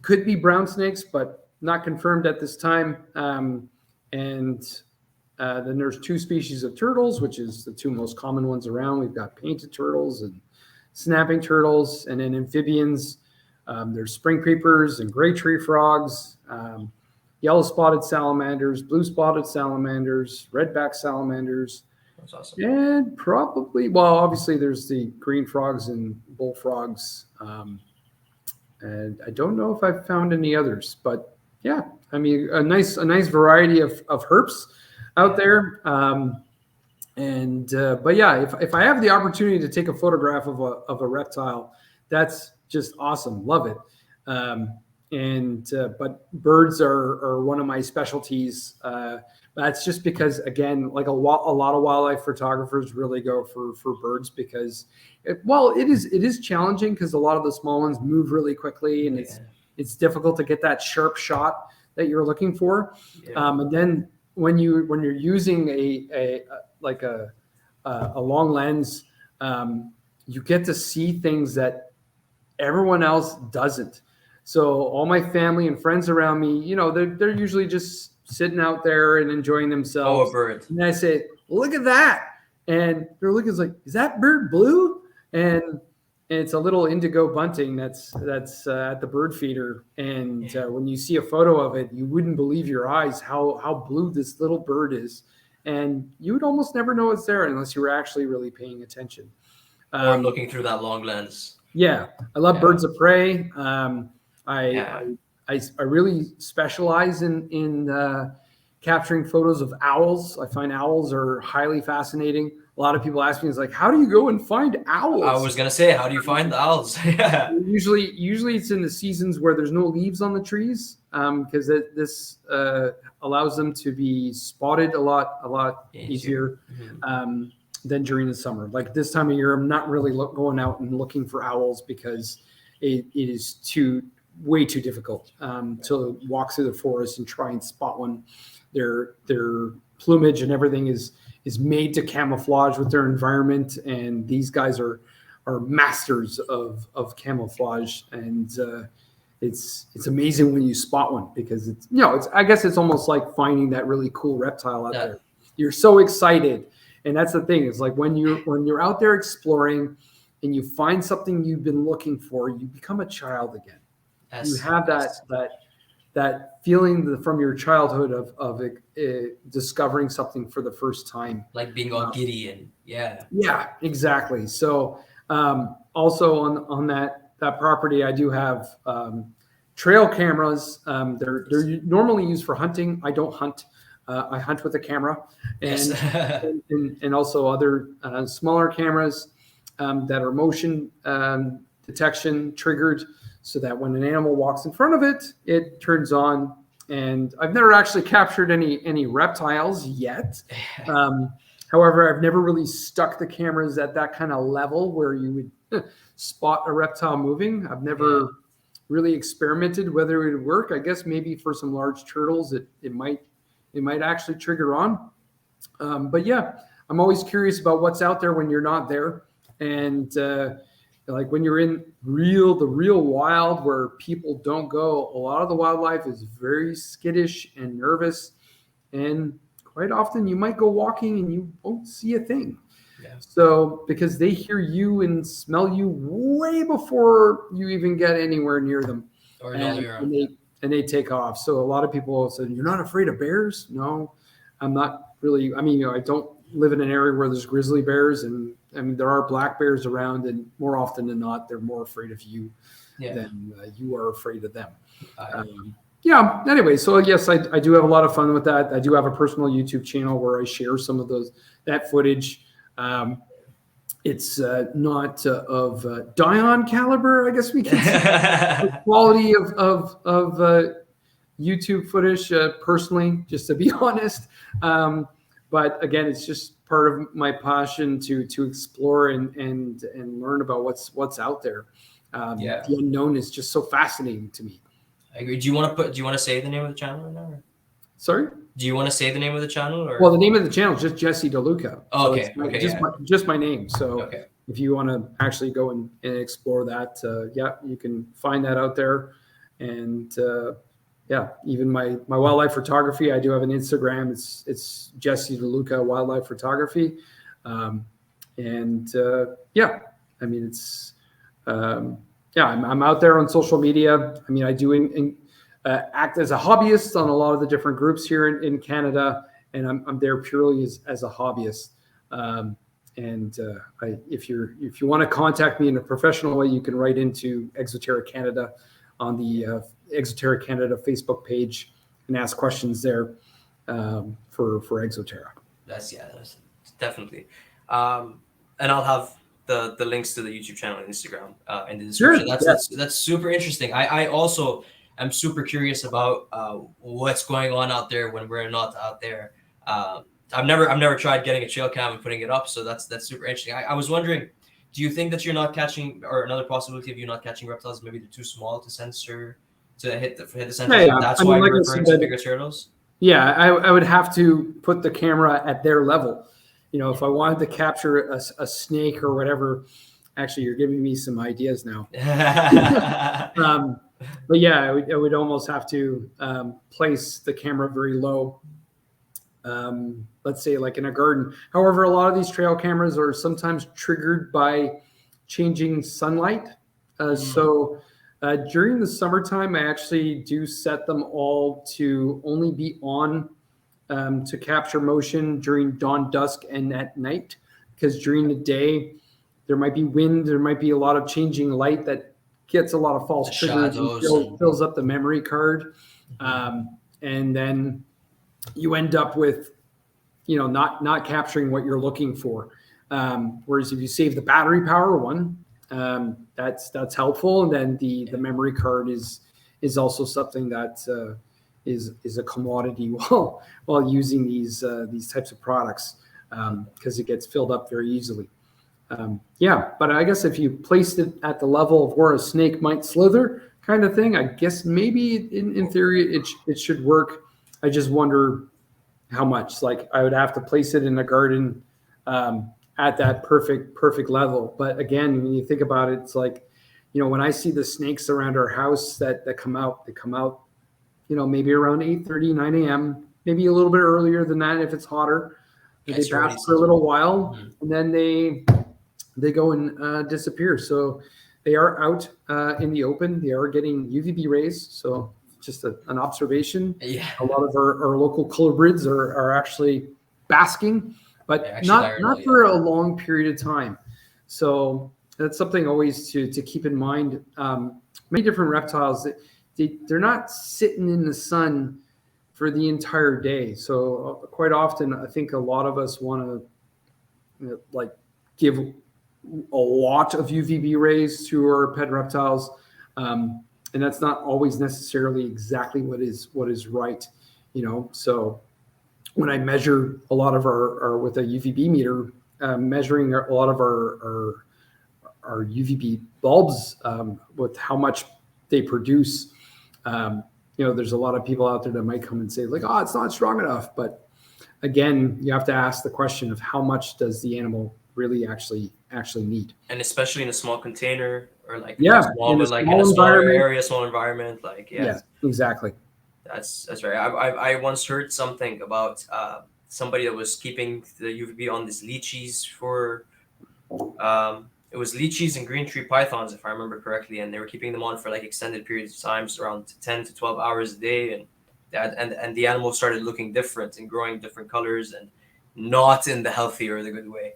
Could be brown snakes, but not confirmed at this time. And then there's 2 species of turtles, which is the 2 most common ones around. We've got painted turtles and snapping turtles, and then amphibians. There's spring creepers and gray tree frogs, yellow spotted salamanders, blue spotted salamanders, redback salamanders. That's awesome. And probably, well, obviously there's the green frogs and bullfrogs. And I don't know if I've found any others, but yeah, I mean, a nice variety of herps out there. But yeah, if I have the opportunity to take a photograph of a reptile, that's just awesome. Love it. But birds are one of my specialties. That's just because, again, like a lot of wildlife photographers really go for birds because, it is challenging because a lot of the small ones move really quickly and it's difficult to get that sharp shot that you're looking for. And then when you're using a long lens, you get to see things that everyone else doesn't. So all my family and friends around me, they're usually just sitting out there and enjoying themselves. Oh, a bird. And I say, look at that. And they're looking like, is that bird blue? And it's a little indigo bunting that's at the bird feeder. And when you see a photo of it, you wouldn't believe your eyes how blue this little bird is. And you would almost never know it's there unless you were actually really paying attention. Or looking through that long lens. Yeah, I love birds of prey. I really specialize in capturing photos of owls. I find owls are highly fascinating. A lot of people ask me, it's like, how do you go and find owls? I was gonna say, how do you find the owls? Yeah. Usually it's in the seasons where there's no leaves on the trees, because this allows them to be spotted a lot easier than during the summer. Like this time of year, I'm not really going out and looking for owls because it is way too difficult to walk through the forest and try and spot one. Their plumage and everything is made to camouflage with their environment, and these guys are masters of camouflage. And it's amazing when you spot one because I guess it's almost like finding that really cool reptile out there. You're so excited, and that's the thing. It's like when you're out there exploring and you find something you've been looking for, you become a child again. You have that feeling from your childhood of discovering something for the first time, like being all giddy and yeah, exactly. So also on that property, I do have trail cameras. They're normally used for hunting. I don't hunt. I hunt with a camera, and also other smaller cameras that are motion detection triggered, so that when an animal walks in front of it, it turns on. And I've never actually captured any reptiles yet. However, I've never really stuck the cameras at that kind of level where you would spot a reptile moving. I've never really experimented whether it would work. I guess maybe for some large turtles, it might actually trigger on. But yeah, I'm always curious about what's out there when you're not there. And like when you're in the real wild where people don't go, a lot of the wildlife is very skittish and nervous. And quite often you might go walking and you won't see a thing. Yeah. So because they hear you and smell you way before you even get anywhere near them. And they take off. So a lot of people say, you're not afraid of bears? No, I'm not really. I mean, I don't live in an area where there's grizzly bears, and I mean, there are black bears around, and more often than not, they're more afraid of you than you are afraid of them. Anyway, so yes, I do have a lot of fun with that. I do have a personal YouTube channel where I share some of that footage. It's not of Dion caliber, I guess we can say. The quality of YouTube footage, personally, just to be honest. But again, it's just part of my passion to explore and learn about what's out there. The unknown is just so fascinating to me. I agree. Do you want to say the name of the channel right now? Sorry? Do you want to say the name of the channel? Or? Well, the name of the channel is just Jesse De Luca. Oh, so okay. Just my name. So if you want to actually go and explore that, yeah, you can find that out there. And yeah, even my wildlife photography, I do have an Instagram. It's Jesse De Luca Wildlife Photography. And yeah, I mean, it's yeah, I'm out there on social media. I mean, I do act as a hobbyist on a lot of the different groups here in Canada, and I'm there purely as a hobbyist. If you want to contact me in a professional way, you can write into Exoterra Canada on the Exoterra Canada Facebook page and ask questions there for Exoterra. That's definitely. And I'll have the links to the YouTube channel and Instagram in the description. Sure. That's super interesting. I also am super curious about what's going on out there when we're not out there. I've never tried getting a trail cam and putting it up, so that's super interesting. I was wondering, do you think that you're not catching, or another possibility of you not catching reptiles, maybe they're too small to sensor, to hit the sensor? Yeah, yeah. That's why you're referring to bigger turtles? Yeah, I would have to put the camera at their level. You know, if I wanted to capture a snake or whatever, actually, you're giving me some ideas now. But yeah, I would almost have to place the camera very low. Let's say like in a garden. However, a lot of these trail cameras are sometimes triggered by changing sunlight. So during the summertime, I actually do set them all to only be on to capture motion during dawn, dusk, and at night. Because during the day, there might be wind, there might be a lot of changing light that gets a lot of false triggers and fills up the memory card. And then you end up with, you know, not capturing what you're looking for. Whereas if you save the battery power, that's helpful. And then the memory card is also something that is a commodity while using these types of products, because it gets filled up very easily. Yeah, but I guess if you placed it at the level of where a snake might slither, kind of thing, I guess maybe in theory it should work. I just wonder how much. Like I would have to place it in a garden at that perfect level. But again, when you think about it, it's like, you know, when I see the snakes around our house that come out, you know, maybe around 8:30, 9 a.m., maybe a little bit earlier than that if it's hotter. They pass for a little while, and then they go and disappear. So they are out in the open. They are getting UVB rays. So just an observation. Yeah. A lot of our local colubrids are actually basking, but not for a long period of time. So that's something always to keep in mind. Many different reptiles, they're not sitting in the sun for the entire day. So quite often, I think a lot of us want to like give a lot of UVB rays to our pet reptiles. And that's not always necessarily exactly what is right, you know. So when I measure a lot of our with a UVB meter, measuring a lot of our UVB bulbs with how much they produce, you know, there's a lot of people out there that might come and say like, oh, it's not strong enough. But again, you have to ask the question of how much does the animal really actually need, and especially in a small container or like in a smaller area, small environment, like yeah, exactly. That's right. I once heard something about somebody that was keeping the UVB on these lychees for it was lychees and green tree pythons, if I remember correctly, and they were keeping them on for like extended periods of times, around 10 to 12 hours a day, and the animals started looking different and growing different colors and not in the healthy or the good way.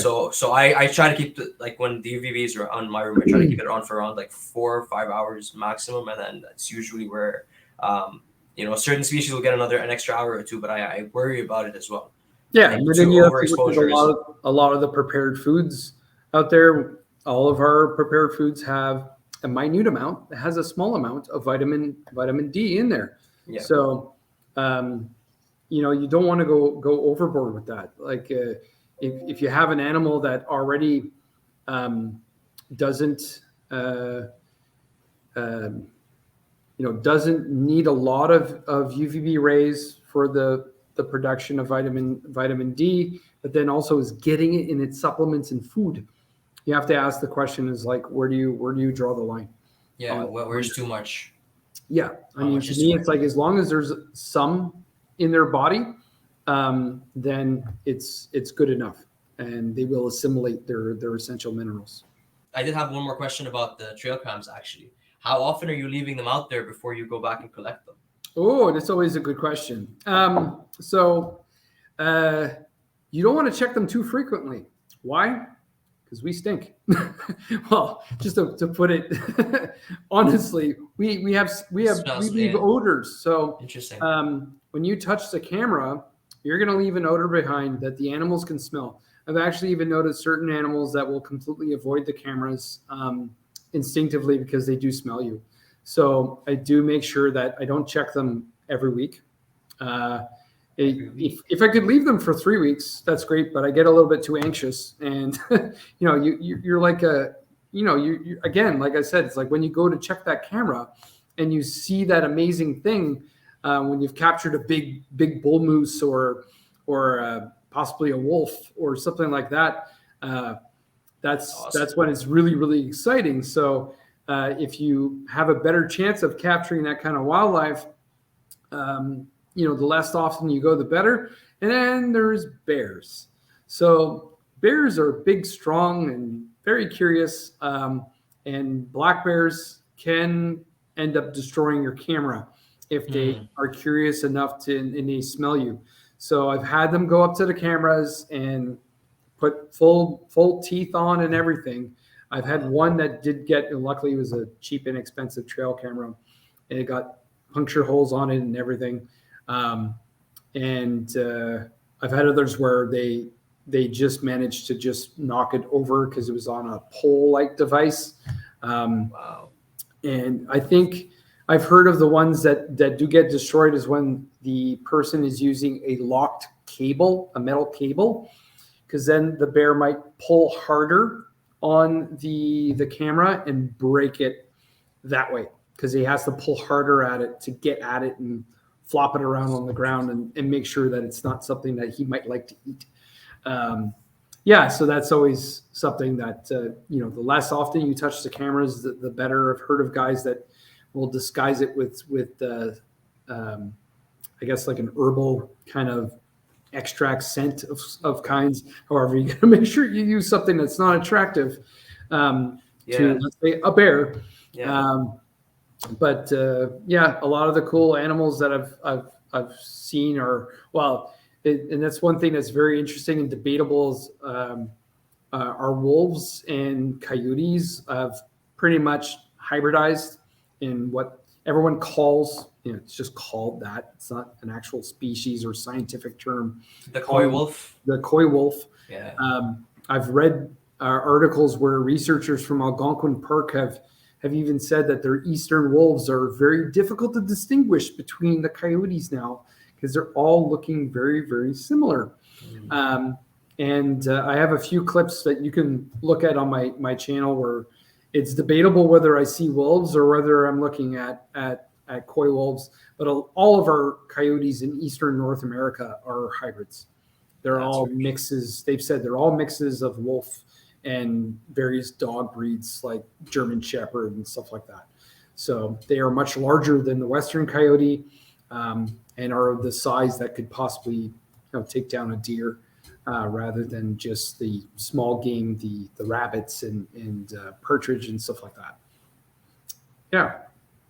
So I try to keep like when the UVBs are on my room, I try to keep it on for around like 4 or 5 hours maximum, and then that's usually where you know, certain species will get an extra hour or two, but I worry about it as well. Yeah, but then you have to look at a lot of the prepared foods out there. All of our prepared foods have a minute amount. It has a small amount of vitamin D in there. Yeah. So, you know, you don't want to go overboard with that. Like, if you have an animal that already doesn't doesn't need a lot of UVB rays for the the production of vitamin D, but then also is getting it in its supplements and food. You have to ask the question is like, where do you draw the line? Yeah, where's too much? Yeah, I mean, to me, it's like as long as there's some in their body, then it's good enough, and they will assimilate their essential minerals. I did have one more question about the trail cams, actually. How often are you leaving them out there before you go back and collect them? Oh, that's always a good question. So you don't want to check them too frequently. Why? Because we stink. Well, just to put it honestly, we leave odors. So interesting. When you touch the camera, you're going to leave an odor behind that the animals can smell. I've actually even noticed certain animals that will completely avoid the cameras instinctively because they do smell you. So I do make sure that I don't check them every week. If I could leave them for 3 weeks, that's great, but I get a little bit too anxious, and you're like you again, like I said, it's like when you go to check that camera and you see that amazing thing when you've captured a big bull moose or possibly a wolf or something like that. That's awesome. That's when it's really, really exciting. So if you have a better chance of capturing that kind of wildlife, the less often you go, the better. And then there's bears. So bears are big, strong, and very curious. And black bears can end up destroying your camera if they are curious enough and they smell you. So I've had them go up to the cameras and put full teeth on and everything. I've had one that did get, and luckily it was a cheap, inexpensive trail camera, and it got puncture holes on it and everything. I've had others where they just managed to just knock it over because it was on a pole-like device. Wow. And I think I've heard of the ones that do get destroyed is when the person is using a locked cable, a metal cable, because then the bear might pull harder on the camera and break it that way, because he has to pull harder at it to get at it and flop it around on the ground and make sure that it's not something that he might like to eat. So that's always something that, the less often you touch the cameras, the better. I've heard of guys that will disguise it with I guess like an herbal kind of extract scent of kinds. However, you got to make sure you use something that's not attractive to, let's say, a bear. Yeah. A lot of the cool animals that I've seen are, and that's one thing that's very interesting and debatable is our wolves and coyotes have pretty much hybridized in what everyone calls, it's just called that. It's not an actual species or scientific term. The coy wolf. The coy wolf. Yeah. I've read articles where researchers from Algonquin Park have even said that their eastern wolves are very difficult to distinguish between the coyotes now because they're all looking very, very similar. I have a few clips that you can look at on my channel where it's debatable whether I see wolves or whether I'm looking at coy wolves. But all of our coyotes in eastern North America are hybrids. They're all mixes. They've said they're all mixes of wolf and various dog breeds like German Shepherd and stuff like that. So they are much larger than the Western coyote and are the size that could possibly take down a deer rather than just the small game, the rabbits and partridge and stuff like that. Yeah.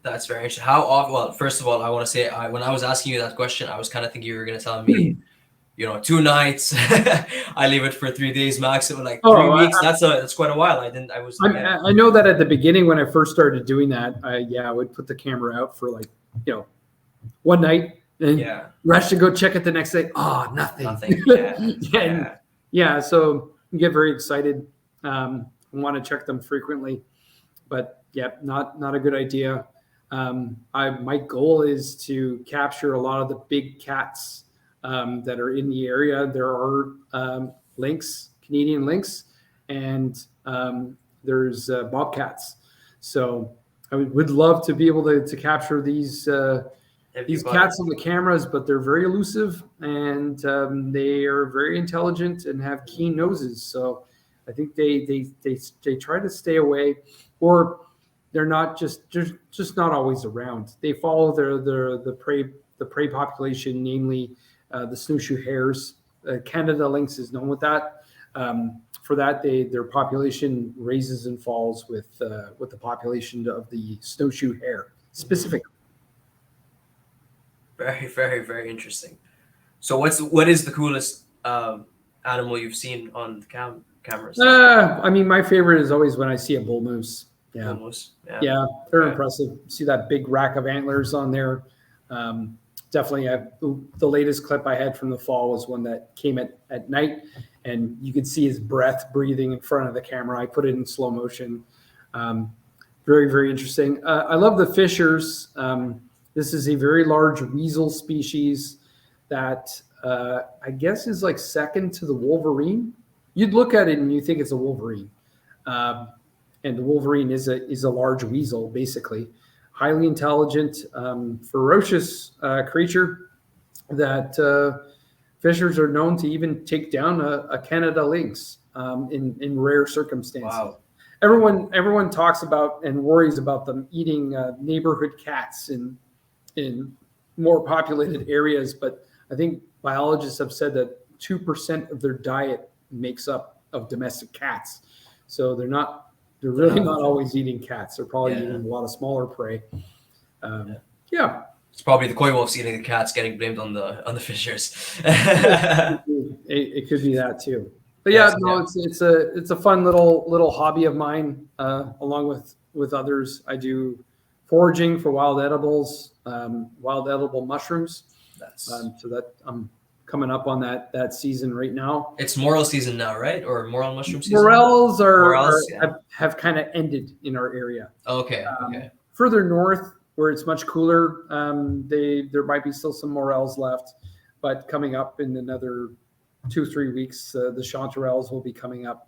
That's very interesting. How often? Well, first of all, I want to say when I was asking you that question, I was kind of thinking you were going to tell me, 2 nights. I leave it for 3 days maximum, like 3 weeks. That's quite a while. I know that at the beginning when I first started doing that, I would put the camera out for one night and rush to go check it the next day. Oh, nothing. Yeah. So you get very excited. And want to check them frequently, but not a good idea. My goal is to capture a lot of the big cats that are in the area. There are lynx, Canadian lynx, and there's bobcats. So I would love to be able to capture these these cats on the cameras, but they're very elusive, and they are very intelligent and have keen noses. So I think they try to stay away, or they're just not always around. They follow the prey population, namely the snowshoe hares. Canada lynx is known with that. For that, their population raises and falls with the population of the snowshoe hare specifically. Very, very, very interesting. So what is the coolest animal you've seen on the cameras? I mean, my favorite is always when I see a bull moose. Yeah. Bull moose. Yeah, they're impressive. See that big rack of antlers on there. Definitely, the latest clip I had from the fall was one that came at night, and you could see his breath breathing in front of the camera. I put it in slow motion. Very, very interesting. I love the fishers. This is a very large weasel species that I guess is like second to the wolverine. You'd look at it and you think it's a wolverine. And the wolverine is a large weasel, basically. Highly intelligent, ferocious creature that fishers are known to even take down a Canada lynx in rare circumstances. Wow. Everyone talks about and worries about them eating neighborhood cats in more populated areas, but I think biologists have said that 2% of their diet makes up of domestic cats. So they're really not always eating cats. They're probably eating a lot of smaller prey. It's probably the koi wolves eating the cats, getting blamed on the fishers. It could be that too. But it's a fun little hobby of mine. Along with others, I do foraging for wild edibles, wild edible mushrooms. So that I'm coming up on that season right now. It's morel season now, right? Or morel mushroom season? Morels have kind of ended in our area. Okay. Further north, where it's much cooler, there might be still some morels left, but coming up in another 2-3 weeks, the chanterelles will be coming up.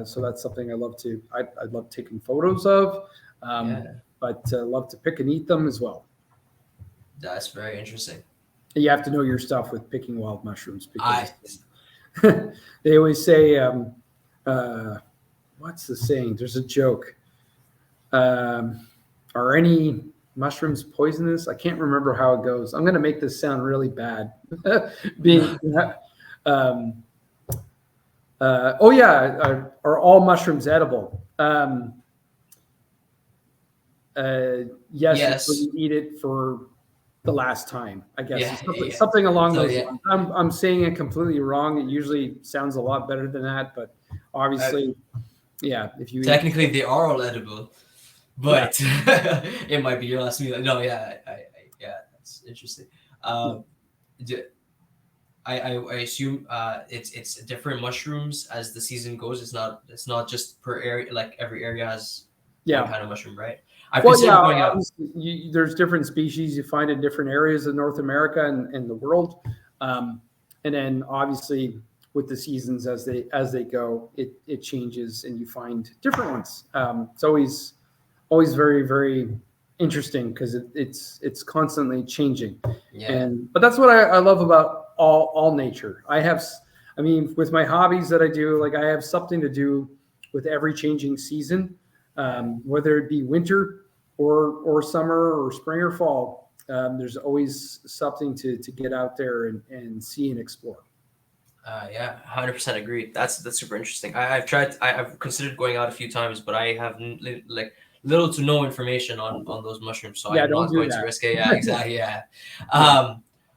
So that's something I love taking photos of, but love to pick and eat them as well. That's very interesting. You have to know your stuff with picking wild mushrooms because they always say, what's the saying? There's a joke. Are any mushrooms poisonous? I can't remember how it goes. I'm going to make this sound really bad. Are all mushrooms edible? Yes. If you eat it for the last time, I guess. Something along those lines. I'm saying it completely wrong. It usually sounds a lot better than that, but obviously, if you technically they are all edible, but it might be your last meal. No, that's interesting. I assume it's different mushrooms as the season goes. It's not just per area. Like every area has one kind of mushroom, right? Going out. There's different species you find in different areas of North America and the world, and then obviously with the seasons as they go, it changes and you find different ones. It's always very, very interesting because it's constantly changing. But that's what I love about all nature. With my hobbies that I do, like I have something to do with every changing season, whether it be winter or summer or spring or fall. There's always something to get out there and see and explore. 100% agree. That's super interesting. I've considered going out a few times, but I have little to no information on those mushrooms, so I'm not going to risk it. Exactly.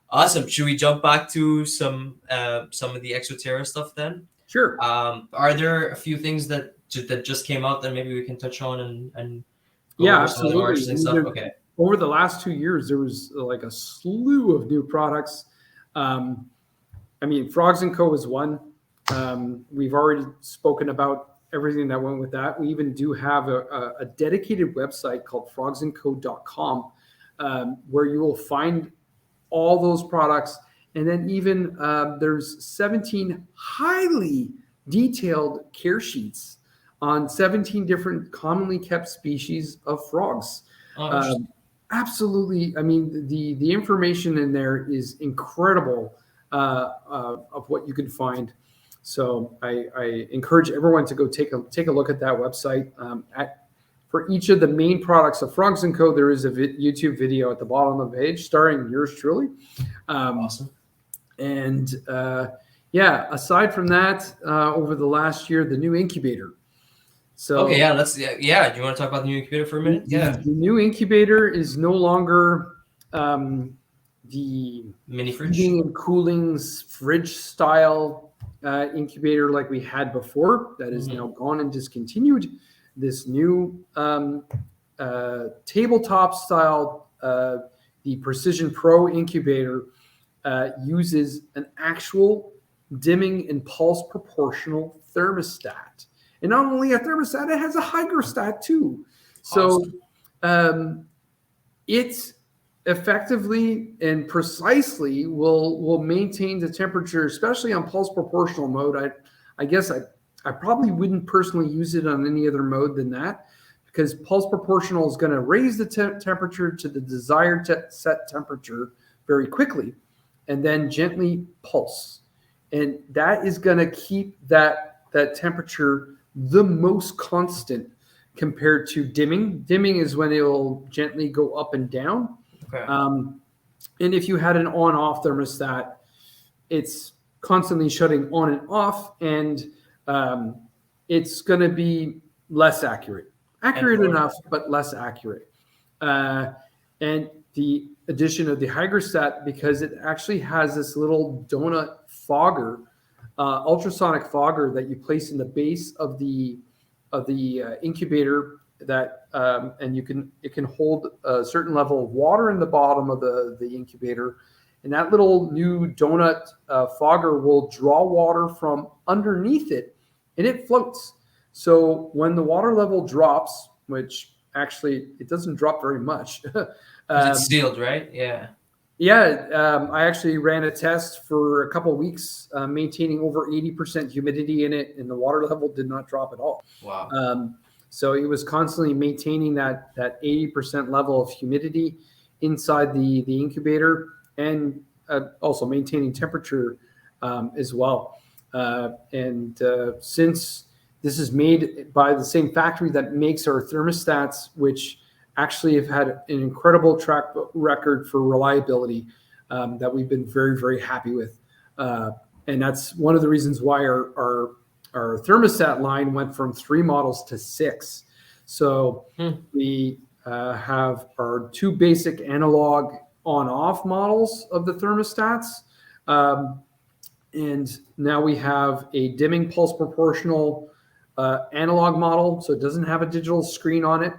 Awesome. Should we jump back to some of the Exoterra stuff then? Sure. Are there a few things that just came out that maybe we can touch on and absolutely. Stuff? Okay. Over the last 2 years, there was like a slew of new products. Frogs & Co. is one. We've already spoken about everything that went with that. We even do have a dedicated website called frogsandco.com where you will find all those products. And then even there's 17 highly detailed care sheets on 17 different commonly kept species of frogs. Absolutely. I mean, the information in there is incredible of what you can find. So I encourage everyone to go take a look at that website. For each of the main products of Frogs & Co., there is a YouTube video at the bottom of the page starring yours truly. Awesome. And yeah, aside from that, over the last year, the new incubator. So okay, yeah, yeah. Do you want to talk about the new incubator for a minute? the new incubator is no longer the Mini fridge. heating and cooling fridge style incubator like we had before. That is now gone and discontinued. This new tabletop style, the Precision Pro incubator, uses an actual dimming and pulse proportional thermostat. And not only a thermostat, it has a hygrostat too. So it effectively and precisely will maintain the temperature, especially on pulse proportional mode. I guess I probably wouldn't personally use it on any other mode than that, because pulse proportional is going to raise the temperature to the desired set temperature very quickly and then gently pulse. And that is going to keep that temperature the most constant compared to dimming. Dimming is when it will gently go up and down. Okay. And if you had an on-off thermostat, it's constantly shutting on and off, and it's going to be less accurate. Accurate enough, but less accurate. And the addition of the hygrostat, because it actually has this little donut fogger, ultrasonic fogger that you place in the base of the incubator, that and it can hold a certain level of water in the bottom of the incubator, and that little new donut fogger will draw water from underneath it, and it floats. So when the water level drops, which actually it doesn't drop very much, it's sealed, right? Yeah. Yeah, I actually ran a test for a couple of weeks, maintaining over 80% humidity in it, and the water level did not drop at all. Wow. So it was constantly maintaining that 80% level of humidity inside the incubator, and also maintaining temperature as well. And since this is made by the same factory that makes our thermostats, which actually have had an incredible track record for reliability, that we've been very, very happy with. And that's one of the reasons why our thermostat line went from 3 models to 6. So we have our 2 basic analog on-off models of the thermostats. And now we have a dimming pulse proportional analog model. So it doesn't have a digital screen on it.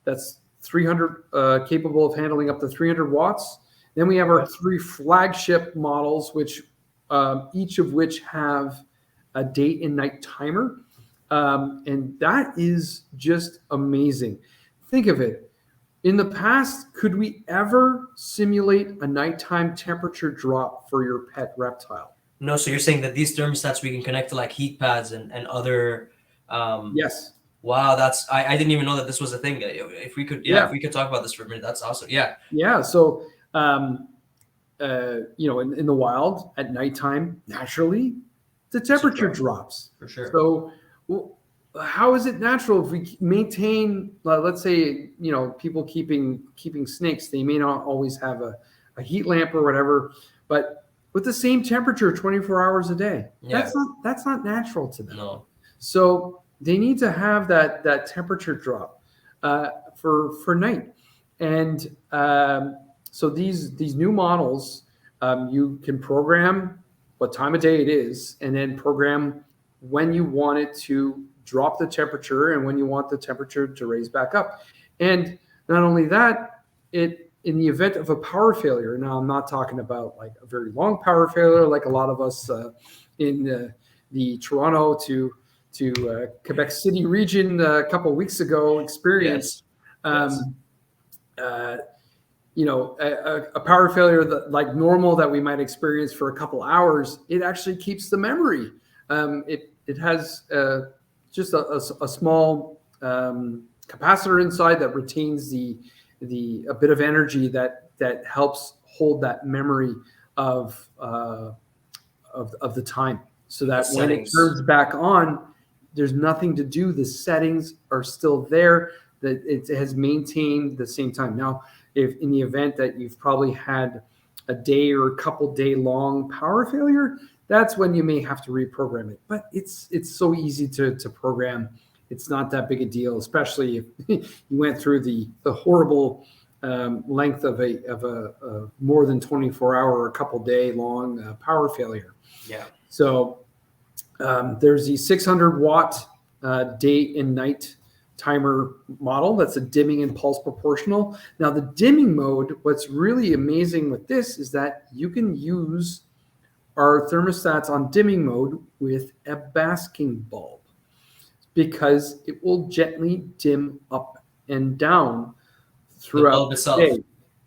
That's 300 capable of handling up to 300 watts. Then we have our 3 flagship models, which each of which have a day and night timer. And that is just amazing. Think of it. In the past, could we ever simulate a nighttime temperature drop for your pet reptile? No, so you're saying that these thermostats we can connect to like heat pads and other Yes. Wow, that's I didn't even know that this was a thing. If we could, if we could talk about this for a minute, that's awesome. Yeah. Yeah. So, in the wild at nighttime, naturally, the temperature drops. For sure. So, how is it natural if we maintain? Let's say people keeping snakes, they may not always have a heat lamp or whatever, but with the same temperature 24 hours a day, that's not natural to them. No. So they need to have that temperature drop for night, and so these new models, you can program what time of day it is, and then program when you want it to drop the temperature and when you want the temperature to raise back up. And not only that, in the event of a power failure, now I'm not talking about like a very long power failure like a lot of us in the Toronto to Quebec City region a couple of weeks ago experienced. Yes. A power failure that like normal that we might experience for a couple hours, it actually keeps the memory. It has just a small capacitor inside that retains the a bit of energy that helps hold that memory of the time, so that when it turns back on, there's nothing to do. The settings are still there, that it has maintained the same time. Now, if in the event that you've probably had a day or a couple day long power failure, that's when you may have to reprogram it. But it's so easy to program. It's not that big a deal, especially if you went through the horrible length of a more than 24-hour or a couple day long power failure. Yeah. So there's the 600 watt day and night timer model. That's a dimming and pulse proportional. Now the dimming mode, what's really amazing with this is that you can use our thermostats on dimming mode with a basking bulb, because it will gently dim up and down throughout the bulb itself. The day.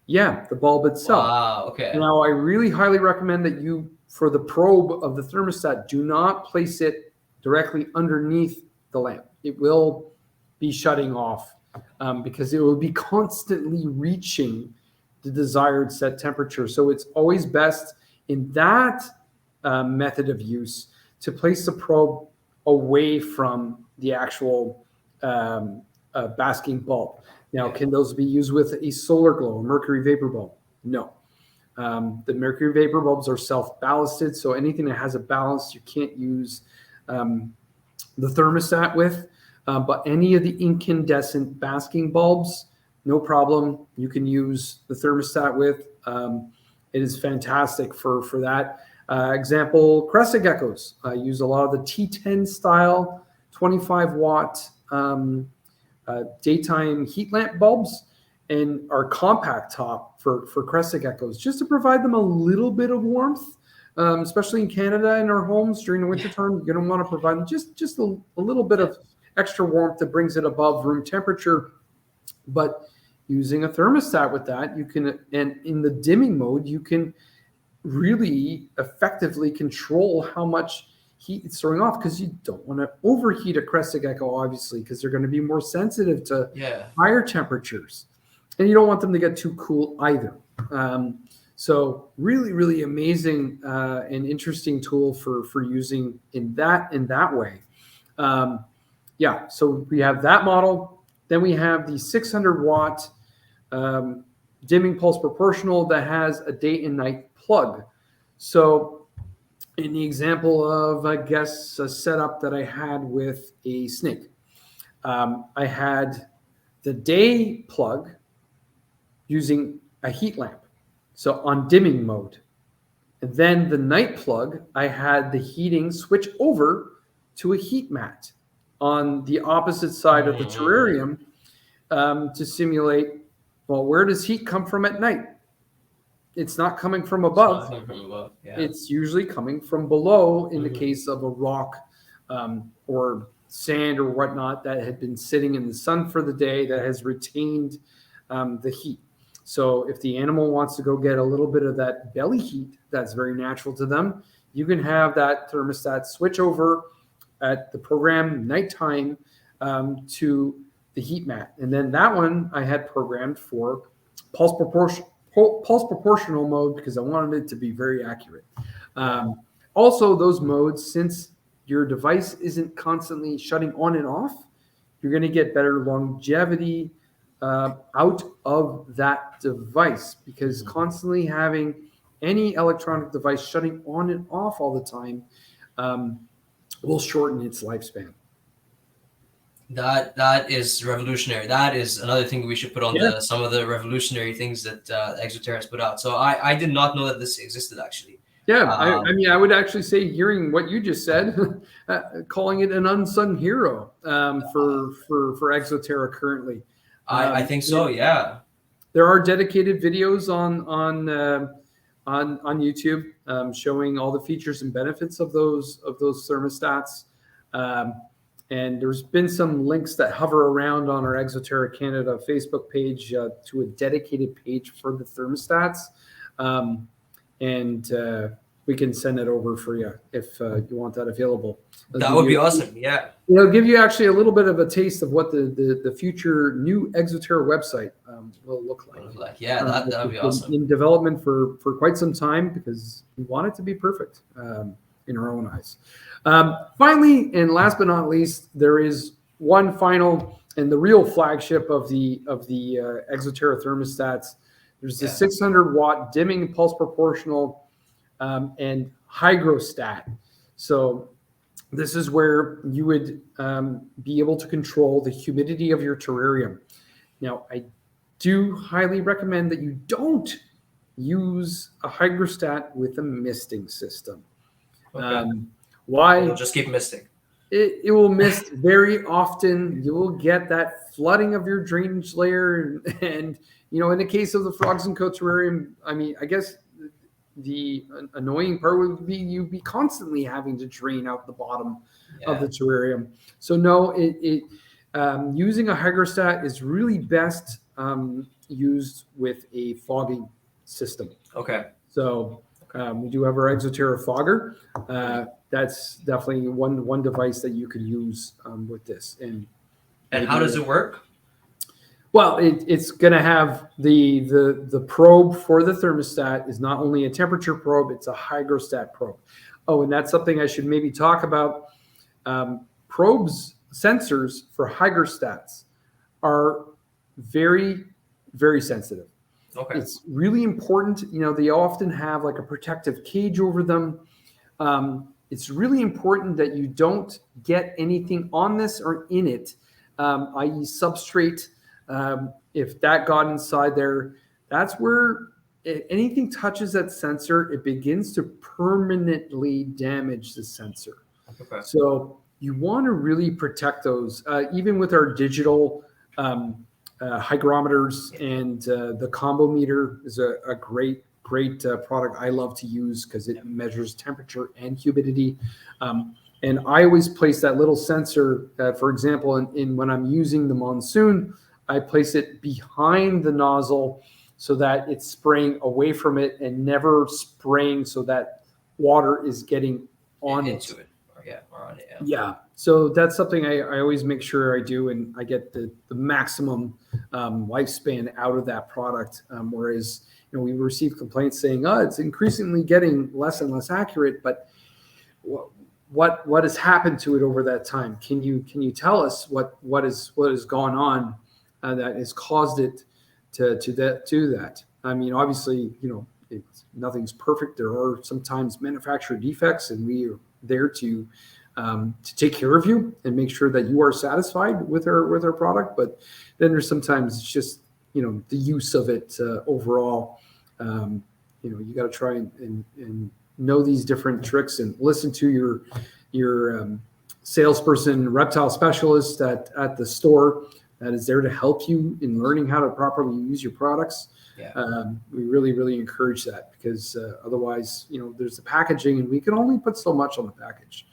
Yeah, the bulb itself. Wow, okay. Now I really highly recommend that you, for the probe of the thermostat, do not place it directly underneath the lamp. It will be shutting off because it will be constantly reaching the desired set temperature. So it's always best in that method of use to place the probe away from the actual basking bulb. Now, can those be used with a solar glow, a mercury vapor bulb? No. The mercury vapor bulbs are self-ballasted, so anything that has a ballast you can't use the thermostat with. But any of the incandescent basking bulbs, no problem. You can use the thermostat with. It is fantastic for that. Example, crested geckos use a lot of the T10 style 25 watt daytime heat lamp bulbs, and our compact top for crested geckos, just to provide them a little bit of warmth, especially in Canada in our homes during the winter time. You're going to want to provide them just a little bit of extra warmth that brings it above room temperature. But using a thermostat with that, you can, and in the dimming mode, you can really effectively control how much heat it's throwing off, because you don't want to overheat a crested gecko, obviously, because they're going to be more sensitive to higher temperatures, and you don't want them to get too cool either. So really, really amazing and interesting tool for using in that way. So we have that model. Then we have the 600 watt dimming pulse proportional that has a day and night plug. So in the example of, I guess, a setup that I had with a snake, I had the day plug using a heat lamp, so on dimming mode. And then the night plug, I had the heating switch over to a heat mat on the opposite side of the terrarium to simulate, well, where does heat come from at night? It's not coming from above. It's usually coming from below in the case of a rock or sand or whatnot that had been sitting in the sun for the day that has retained the heat. So if the animal wants to go get a little bit of that belly heat that's very natural to them, you can have that thermostat switch over at the program nighttime to the heat mat. And then that one I had programmed for pulse proportional mode because I wanted it to be very accurate. Also, those modes, since your device isn't constantly shutting on and off, you're going to get better longevity out of that device, because constantly having any electronic device shutting on and off all the time will shorten its lifespan. That is revolutionary. That is another thing we should put on some of the revolutionary things that Exoterra has put out. So I did not know that this existed, actually. Yeah, I mean, I would actually say, hearing what you just said, calling it an unsung hero for Exoterra currently. I think so. Yeah, there are dedicated videos on YouTube showing all the features and benefits of those thermostats. And there's been some links that hover around on our Exoterra Canada Facebook page to a dedicated page for the thermostats. we can send it over for you if you want that available. That would be awesome. Yeah. It'll give you actually a little bit of a taste of what the future new Exoterra website will look like. Yeah, that would be awesome. In development for quite some time because we want it to be perfect in our own eyes. Finally, and last but not least, there is one final and the real flagship of the Exoterra thermostats. There's the 600 watt dimming pulse proportional and hygrostat. So this is where you would be able to control the humidity of your terrarium. Now, I do highly recommend that you don't use a hygrostat with a misting system. Okay. Why? It'll just keep misting. It will mist very often. You will get that flooding of your drainage layer. And in the case of the Frogs and Co terrarium, I mean, I guess the annoying part would be you'd be constantly having to drain out the bottom of the terrarium. So no, using a hygrostat is really best used with a fogging system. Okay. So we do have our Exoterra fogger. That's definitely one device that you could use with this. And how does it work? Well, it's going to have the probe for the thermostat is not only a temperature probe, it's a hygrostat probe. Oh, and that's something I should maybe talk about. Sensors for hygrostats are very, very sensitive. Okay. It's really important. They often have like a protective cage over them. It's really important that you don't get anything on this or in it, i.e. substrate. If that got inside there, that's where anything touches that sensor, it begins to permanently damage the sensor. Okay. So you want to really protect those. Even with our digital hygrometers and the combo meter is a great product I love to use because it measures temperature and humidity. And I always place that little sensor, for example, in when I'm using the Monsoon, I place it behind the nozzle so that it's spraying away from it and never spraying so that water is getting on into it. Or on it. Yeah. So that's something I always make sure I do, and I get the maximum lifespan out of that product. Whereas we receive complaints saying, it's increasingly getting less and less accurate, but what has happened to it over that time? Can you tell us what has gone on that has caused it to that? I mean, obviously, nothing's perfect. There are sometimes manufacturer defects, and we are there to take care of you and make sure that you are satisfied with our product. But then there's sometimes it's just the use of it overall. You got to try and know these different tricks and listen to your salesperson, reptile specialist at the store that is there to help you in learning how to properly use your products. We really, really encourage that because otherwise, there's the packaging and we can only put so much on the package.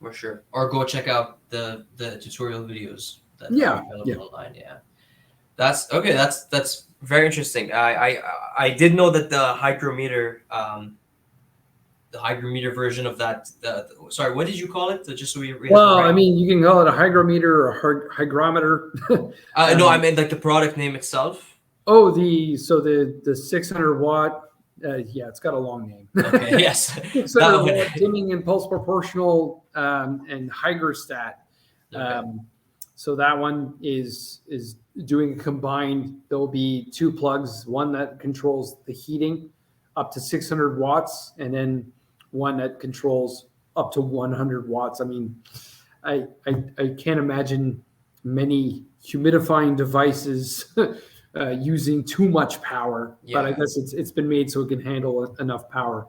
For sure. Or go check out the tutorial videos that are available online. Yeah. That's okay. That's very interesting. I did know that the hygrometer version of that. Sorry, what did you call it? Just so we well, I mean, you can call it a hygrometer or a hygrometer. No, I meant like the product name itself. Oh, the 600 watt. It's got a long name. Okay, yes. 600 watt dimming and pulse proportional and hygrostat. Okay. So that one is doing combined. There'll be two plugs, one that controls the heating up to 600 watts, and then one that controls up to 100 watts. I mean, I can't imagine many humidifying devices using too much power, but I guess it's been made so it can handle enough power.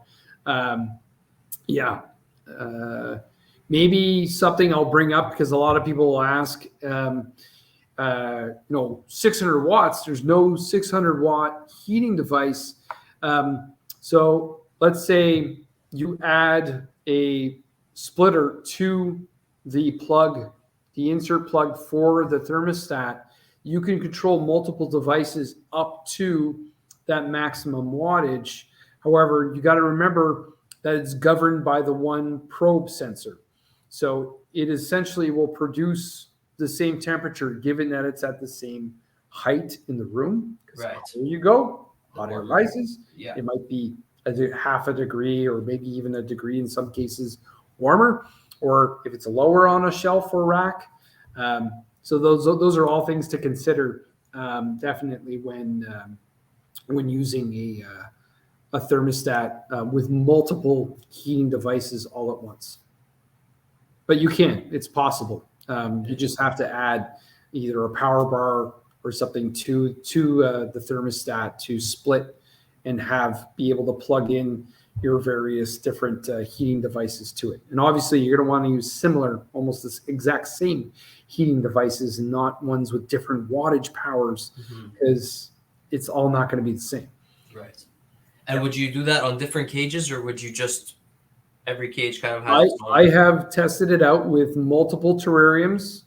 Maybe something I'll bring up because a lot of people will ask, 600 watts, there's no 600 watt heating device. So let's say you add a splitter to the plug, the insert plug for the thermostat. You can control multiple devices up to that maximum wattage. However, you got to remember that it's governed by the one probe sensor. So it essentially will produce the same temperature given that it's at the same height in the room. Right. There you go. Hot air warmer. rises. Yeah. It might be half a degree or maybe even a degree in some cases warmer, or if it's lower on a shelf or rack. So those are all things to consider definitely when using a thermostat with multiple heating devices all at once. But you can, it's possible. You just have to add either a power bar or something to the thermostat to split and be able to plug in your various different heating devices to it. And obviously you're going to want to use similar, almost the exact same heating devices and not ones with different wattage powers, because it's all not going to be the same. Right. And would you do that on different cages, or would you just every cage kind of has its own? I have tested it out with multiple terrariums,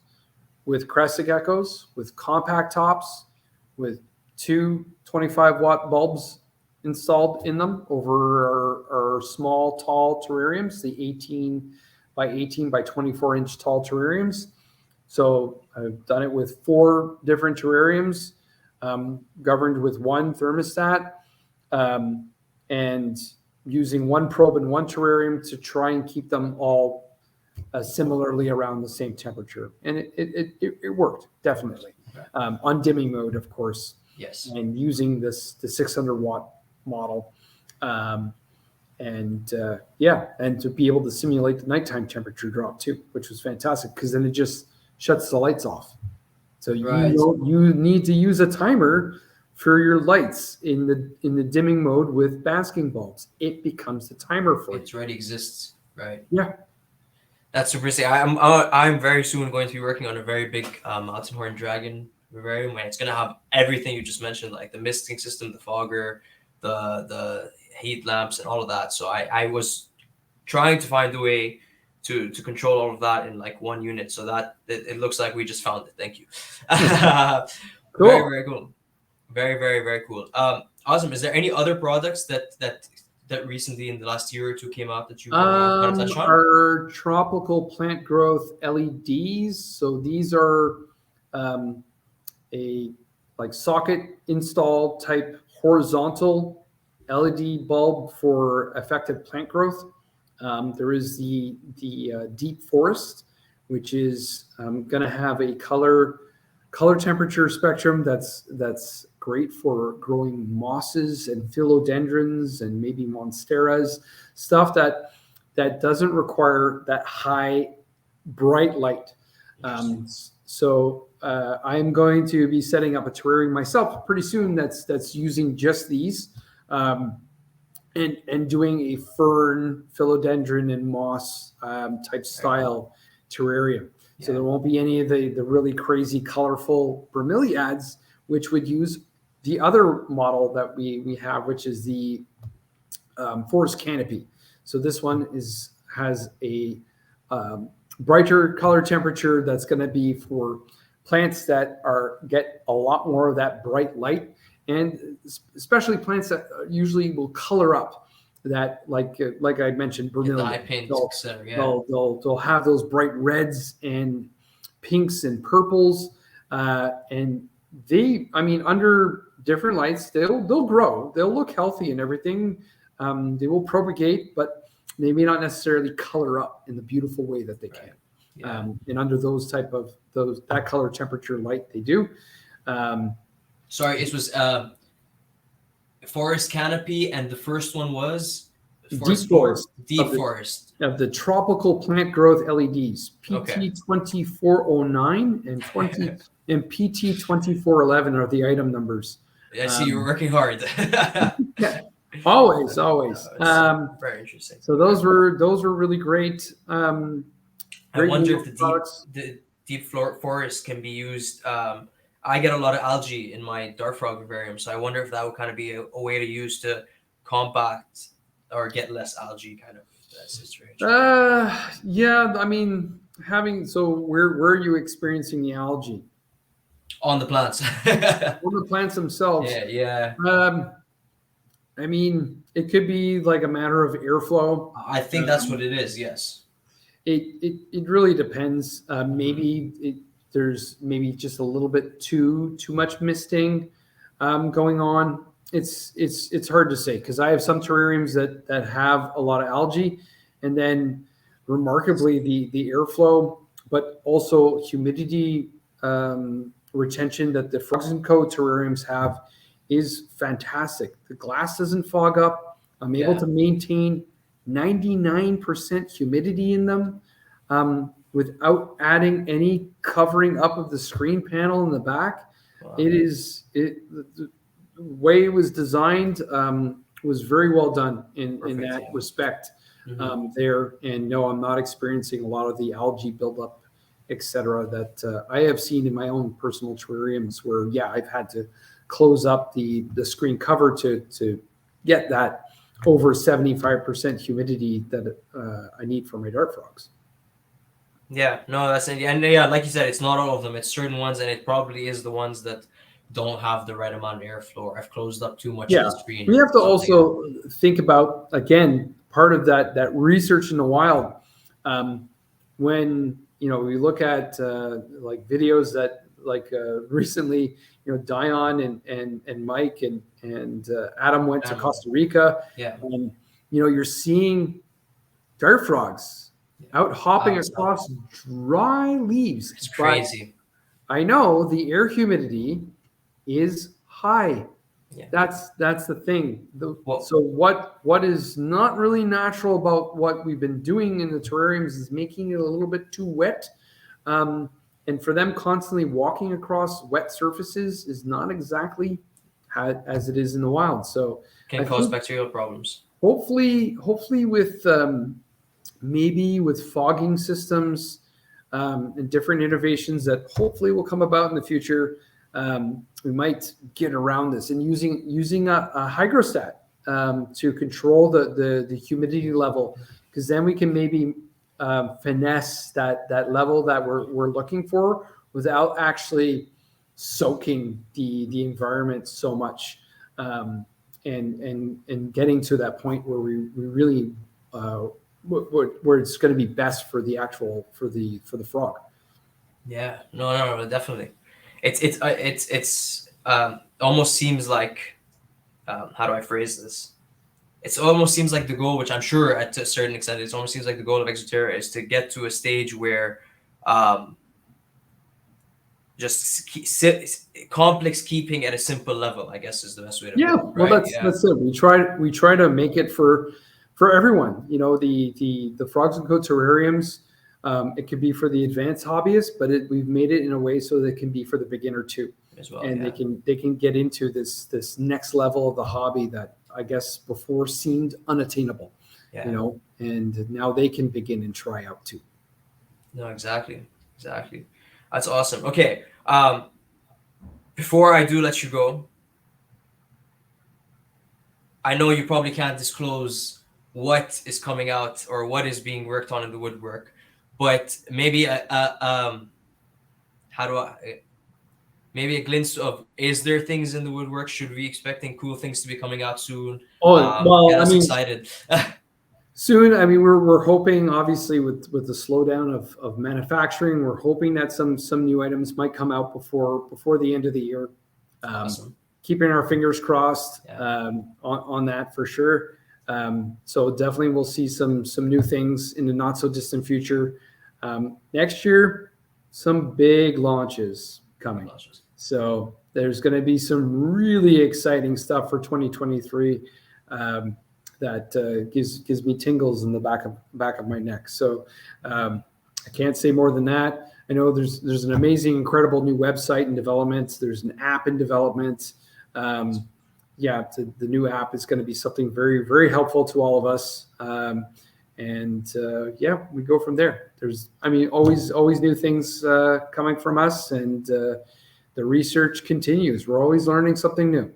with crested geckos, with compact tops, with two 25-watt bulbs installed in them over our small, tall terrariums, the 18 by 18 by 24-inch tall terrariums. So I've done it with 4 different terrariums, governed with one thermostat, and using one probe in one terrarium to try and keep them all similarly around the same temperature. And it worked, definitely. On dimming mode, of course. Yes. And using the 600-watt model. And to be able to simulate the nighttime temperature drop too, which was fantastic, because then it just shuts the lights off. So you need to use a timer for your lights in the dimming mode with basking bulbs. It becomes the timer for you. It already exists, right? Yeah. That's super sick. I'm very soon going to be working on a very big mountain horn dragon vivarium, and it's going to have everything you just mentioned, like the misting system, the fogger, the heat lamps, and all of that. So I was trying to find a way to control all of that in like one unit, so that it looks like we just found it. Thank you. Cool. Very, very cool. Very, very, very cool. Awesome. Is there any other products that recently in the last year or two came out that you want to touch on? Our tropical plant growth LEDs. So these are a like socket install type horizontal LED bulb for effective plant growth. There is the deep forest, which is going to have a color temperature spectrum that's great for growing mosses and philodendrons and maybe monsteras, stuff that doesn't require that high bright light. So I'm going to be setting up a terrarium myself pretty soon that's using just these, and doing a fern, philodendron, and moss type style terrarium. Yeah. So there won't be any of the really crazy colorful bromeliads, which would use the other model that we have, which is the forest canopy. So this one has a brighter color temperature that's going to be for plants that get a lot more of that bright light, and especially plants that usually will color up. That like I mentioned, bromeliad. They'll have those bright reds and pinks and purples, and under different lights they'll grow. They'll look healthy and everything. They will propagate, but they may not necessarily color up in the beautiful way that they can. Yeah. And under those type of that color temperature light, they do. Sorry, it was forest canopy, and the first one was deep forest. Of the tropical plant growth LEDs, PT2409 and and PT2411 are the item numbers. I see you're working hard. Yeah, always. Very interesting. So those were really great. I wonder if the deep forest can be used. I get a lot of algae in my dart frog vivarium, so I wonder if that would kind of be a way to use to combat or get less algae kind of situation. Yeah, where are you experiencing the algae? On the plants. On the plants themselves. Yeah. I mean, it could be like a matter of airflow. I think that's what it is. Yes. It really depends. There's maybe just a little bit too much misting going on. It's hard to say because I have some terrariums that have a lot of algae, and then remarkably the airflow, but also humidity retention that the Frogs & Co terrariums have is fantastic. The glass doesn't fog up. I'm able to maintain 99% humidity in them without adding any covering up of the screen panel in the back. Wow. The way it was designed was very well done in that respect there. And no, I'm not experiencing a lot of the algae buildup, etc., that I have seen in my own personal terrariums where, I've had to close up the screen cover to get that over 75% humidity that I need for my dart frogs. Yeah, no, that's it. And yeah, like you said, it's not all of them. It's certain ones, and it probably is the ones that don't have the right amount of airflow. I've closed up too much of the screen. We have to also think about, again, part of that research in the wild. When we look at like videos that recently, Dion and Mike and Adam went to Costa Rica. Yeah. You're seeing dart frogs out hopping across dry leaves. It's crazy. But I know the air humidity is high. Yeah. That's the thing. So what is not really natural about what we've been doing in the terrariums is making it a little bit too wet. And for them constantly walking across wet surfaces is not exactly as it is in the wild. So can cause bacterial problems. Hopefully with maybe with fogging systems and different innovations that hopefully will come about in the future, we might get around this and using a hygrostat to control the humidity level, because then we can maybe finesse that level that we're looking for without actually soaking the environment so much, and getting to that point where we really where it's going to be best for the frog. Yeah, no, definitely. It's almost seems like, how do I phrase this? It almost seems like the goal, which I'm sure at a certain extent, it almost seems like the goal of Exoterra is to get to a stage where just complex keeping at a simple level, I guess, is the best way to put it. Right? Well, that's it. We try to make it for everyone. The Frogs & Co terrariums, it could be for the advanced hobbyists, but we've made it in a way so that it can be for the beginner too, as well. And they can get into this next level of the hobby that I guess before seemed unattainable. And now they can begin and try out too. No, exactly. That's awesome. Okay. Before I do let you go, I know you probably can't disclose what is coming out or what is being worked on in the woodwork, but maybe maybe a glimpse of, is there things in the woodwork? Should we be expecting cool things to be coming out soon? Get us excited. Soon. I mean, we're hoping, obviously, with the slowdown of manufacturing, we're hoping that some new items might come out before the end of the year. Awesome. Keeping our fingers crossed on that for sure. So definitely we'll see some new things in the not so distant future. Next year, some big launches coming. So there's going to be some really exciting stuff for 2023. That gives me tingles in the back of my neck. So I can't say more than that. I know there's an amazing, incredible new website in development. There's an app in development. The new app is going to be something very, very helpful to all of us. We go from there. There's, always new things coming from us, and the research continues. We're always learning something new.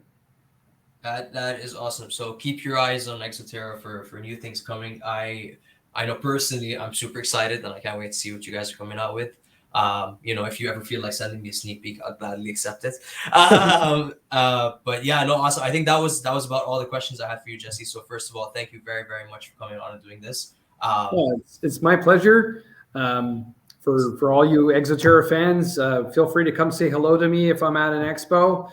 That is awesome. So keep your eyes on Exoterra for new things coming. I know personally I'm super excited, and I can't wait to see what you guys are coming out with. If you ever feel like sending me a sneak peek, I'll gladly accept it. But yeah, no, awesome. I think that was about all the questions I had for you, Jesse. So first of all, thank you very, very much for coming on and doing this. It's my pleasure. For all you Exoterra fans, feel free to come say hello to me if I'm at an expo.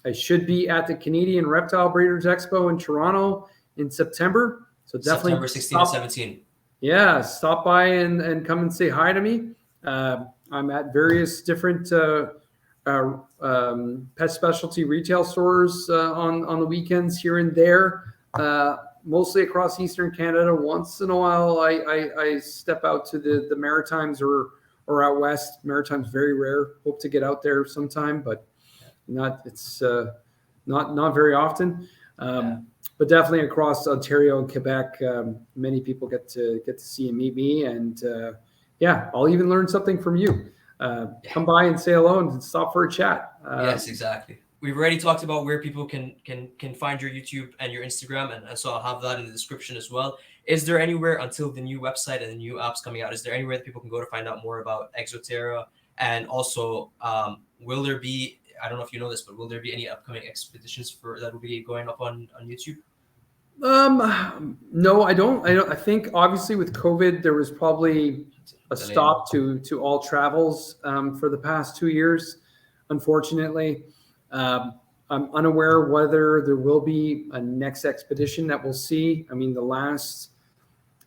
I should be at the Canadian Reptile Breeders Expo in Toronto in September. So definitely September 16 and 17. Yeah, stop by and come and say hi to me. I'm at various different pet specialty retail stores on the weekends here and there, mostly across Eastern Canada. Once in a while, I step out to the Maritimes or out west. Maritimes very rare. Hope to get out there sometime, but not very often. But definitely across Ontario and Quebec, many people get to see and meet me, and I'll even learn something from you. Come by and say hello and stop for a chat. Yes, exactly. We've already talked about where people can find your YouTube and your Instagram, and so I'll have that in the description as well. Is there anywhere, until the new website and the new apps coming out, is there anywhere that people can go to find out more about Exoterra? And also, will there be, I don't know if you know this, but will there be any upcoming expeditions that will be going up on YouTube? No, I don't. I think obviously with COVID, there was probably a stop to all travels for the past 2 years. Unfortunately, I'm unaware whether there will be a next expedition that we'll see. I mean, the last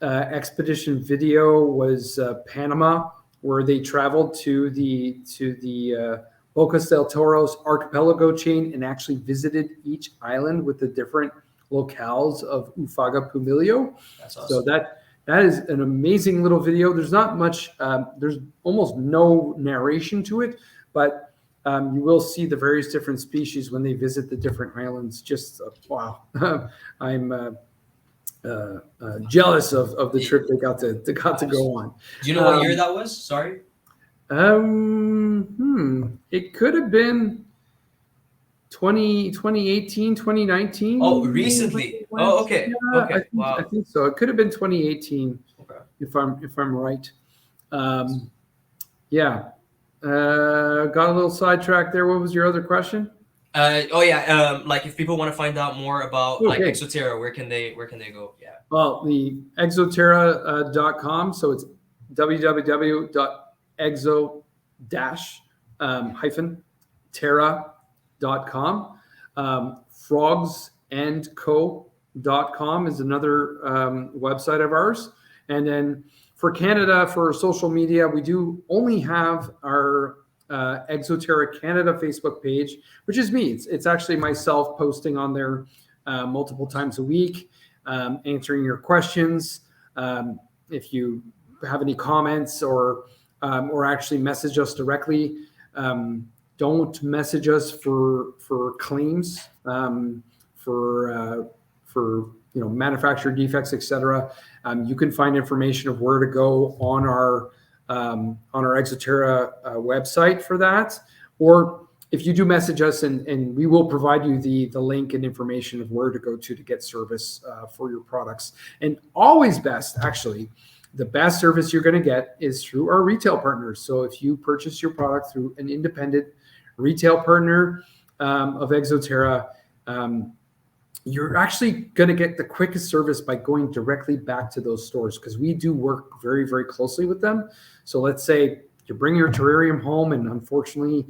expedition video was Panama, where they traveled to the Bocas del Toro's archipelago chain and actually visited each island with the different locales of Uvb Bulbs. That's awesome. So that is an amazing little video. There's not much, there's almost no narration to it, but you will see the various different species when they visit the different islands. Just wow, I'm jealous of the trip they got to go on. Do you know what year that was? Sorry. It could have been 2018, 2019. Oh, recently. Oh, okay. Yeah, okay. I think so. It could have been 2018. Okay. If I'm right. Got a little sidetracked there. What was your other question? Like if people want to find out more about like Exoterra, where can they go? Yeah. Well, the exoterra.com. So it's www.exo-terra.com. frogsandco.com is another website of ours. And then for Canada, for social media, we do only have our Exoterra Canada Facebook page, which is me. It's actually myself posting on there multiple times a week, answering your questions. If you have any comments or actually message us directly, don't message us for claims, for manufacturer defects, etc. You can find information of where to go on our Exoterra website for that, or if you do message us, and we will provide you the link and information of where to go to get service for your products. And always best, actually, the best service you're going to get is through our retail partners. So if you purchase your product through an independent retail partner of Exoterra, you're actually going to get the quickest service by going directly back to those stores, because we do work very, very closely with them. So let's say you bring your terrarium home and unfortunately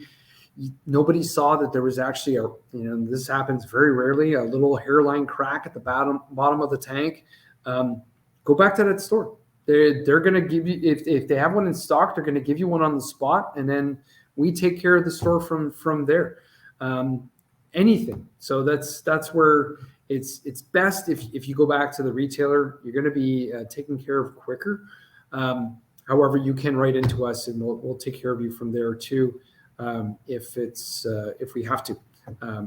nobody saw that there was actually this happens very rarely, a little hairline crack at the bottom of the tank. Go back to that store. They're going to give you, if they have one in stock, they're going to give you one on the spot, and then we take care of the store from there. Anything. So that's where it's best if you go back to the retailer. You're going to be taken care of quicker. However, you can write into us and we'll take care of you from there too, if we have to,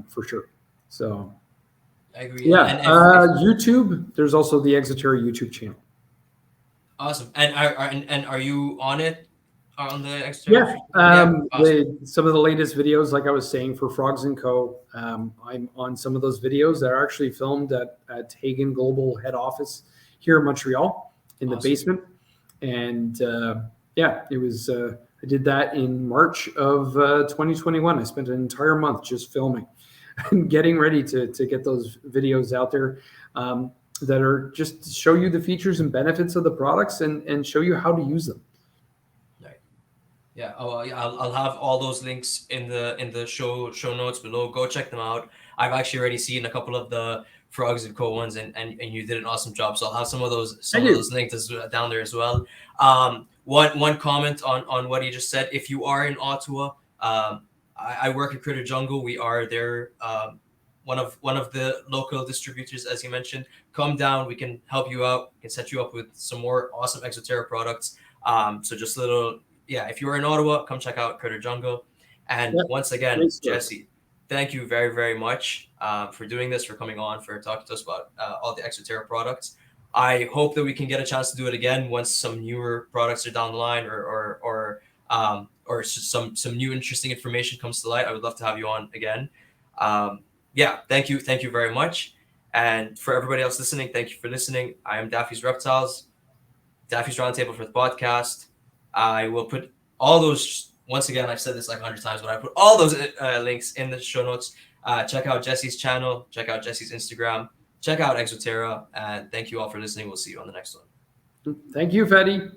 for sure. So I agree. Yeah, YouTube. There's also the Exoterra YouTube channel. Awesome. And are you on it? On the Exoterra? Awesome. Some of the latest videos, like I was saying, for Frogs & Co., I'm on some of those videos that are actually filmed at Hagen Global head office here in Montreal in the basement. And Yeah, it was. I did that in March of 2021. I spent an entire month just filming and getting ready to get those videos out there that are just to show you the features and benefits of the products and show you how to use them. Right. Yeah. Oh, yeah. I'll have all those links in the show notes below. Go check them out. I've actually already seen a couple of the Frogs and Co ones, and you did an awesome job. So I'll have some of those links down there as well. One comment on what he just said. If you are in Ottawa, I work at Critter Jungle. We are there. One of the local distributors, as you mentioned. Come down. We can help you out. We can set you up with some more awesome Exoterra products. So just a little, yeah. If you are in Ottawa, come check out Critter Jungle. And once again, Jesse, thank you very, very much for doing this, for coming on, for talking to us about all the Exoterra products. I hope that we can get a chance to do it again once some newer products are down the line, or some new interesting information comes to light. I would love to have you on again. Yeah, thank you very much. And for everybody else listening, thank you for listening. I am Daffy's Reptiles, Daffy's Roundtable for the podcast. I will put all those. Once again, I've said this like 100 times, but I put all those links in the show notes. Check out Jesse's channel. Check out Jesse's Instagram. Check out Exoterra. And thank you all for listening. We'll see you on the next one. Thank you, Fetty.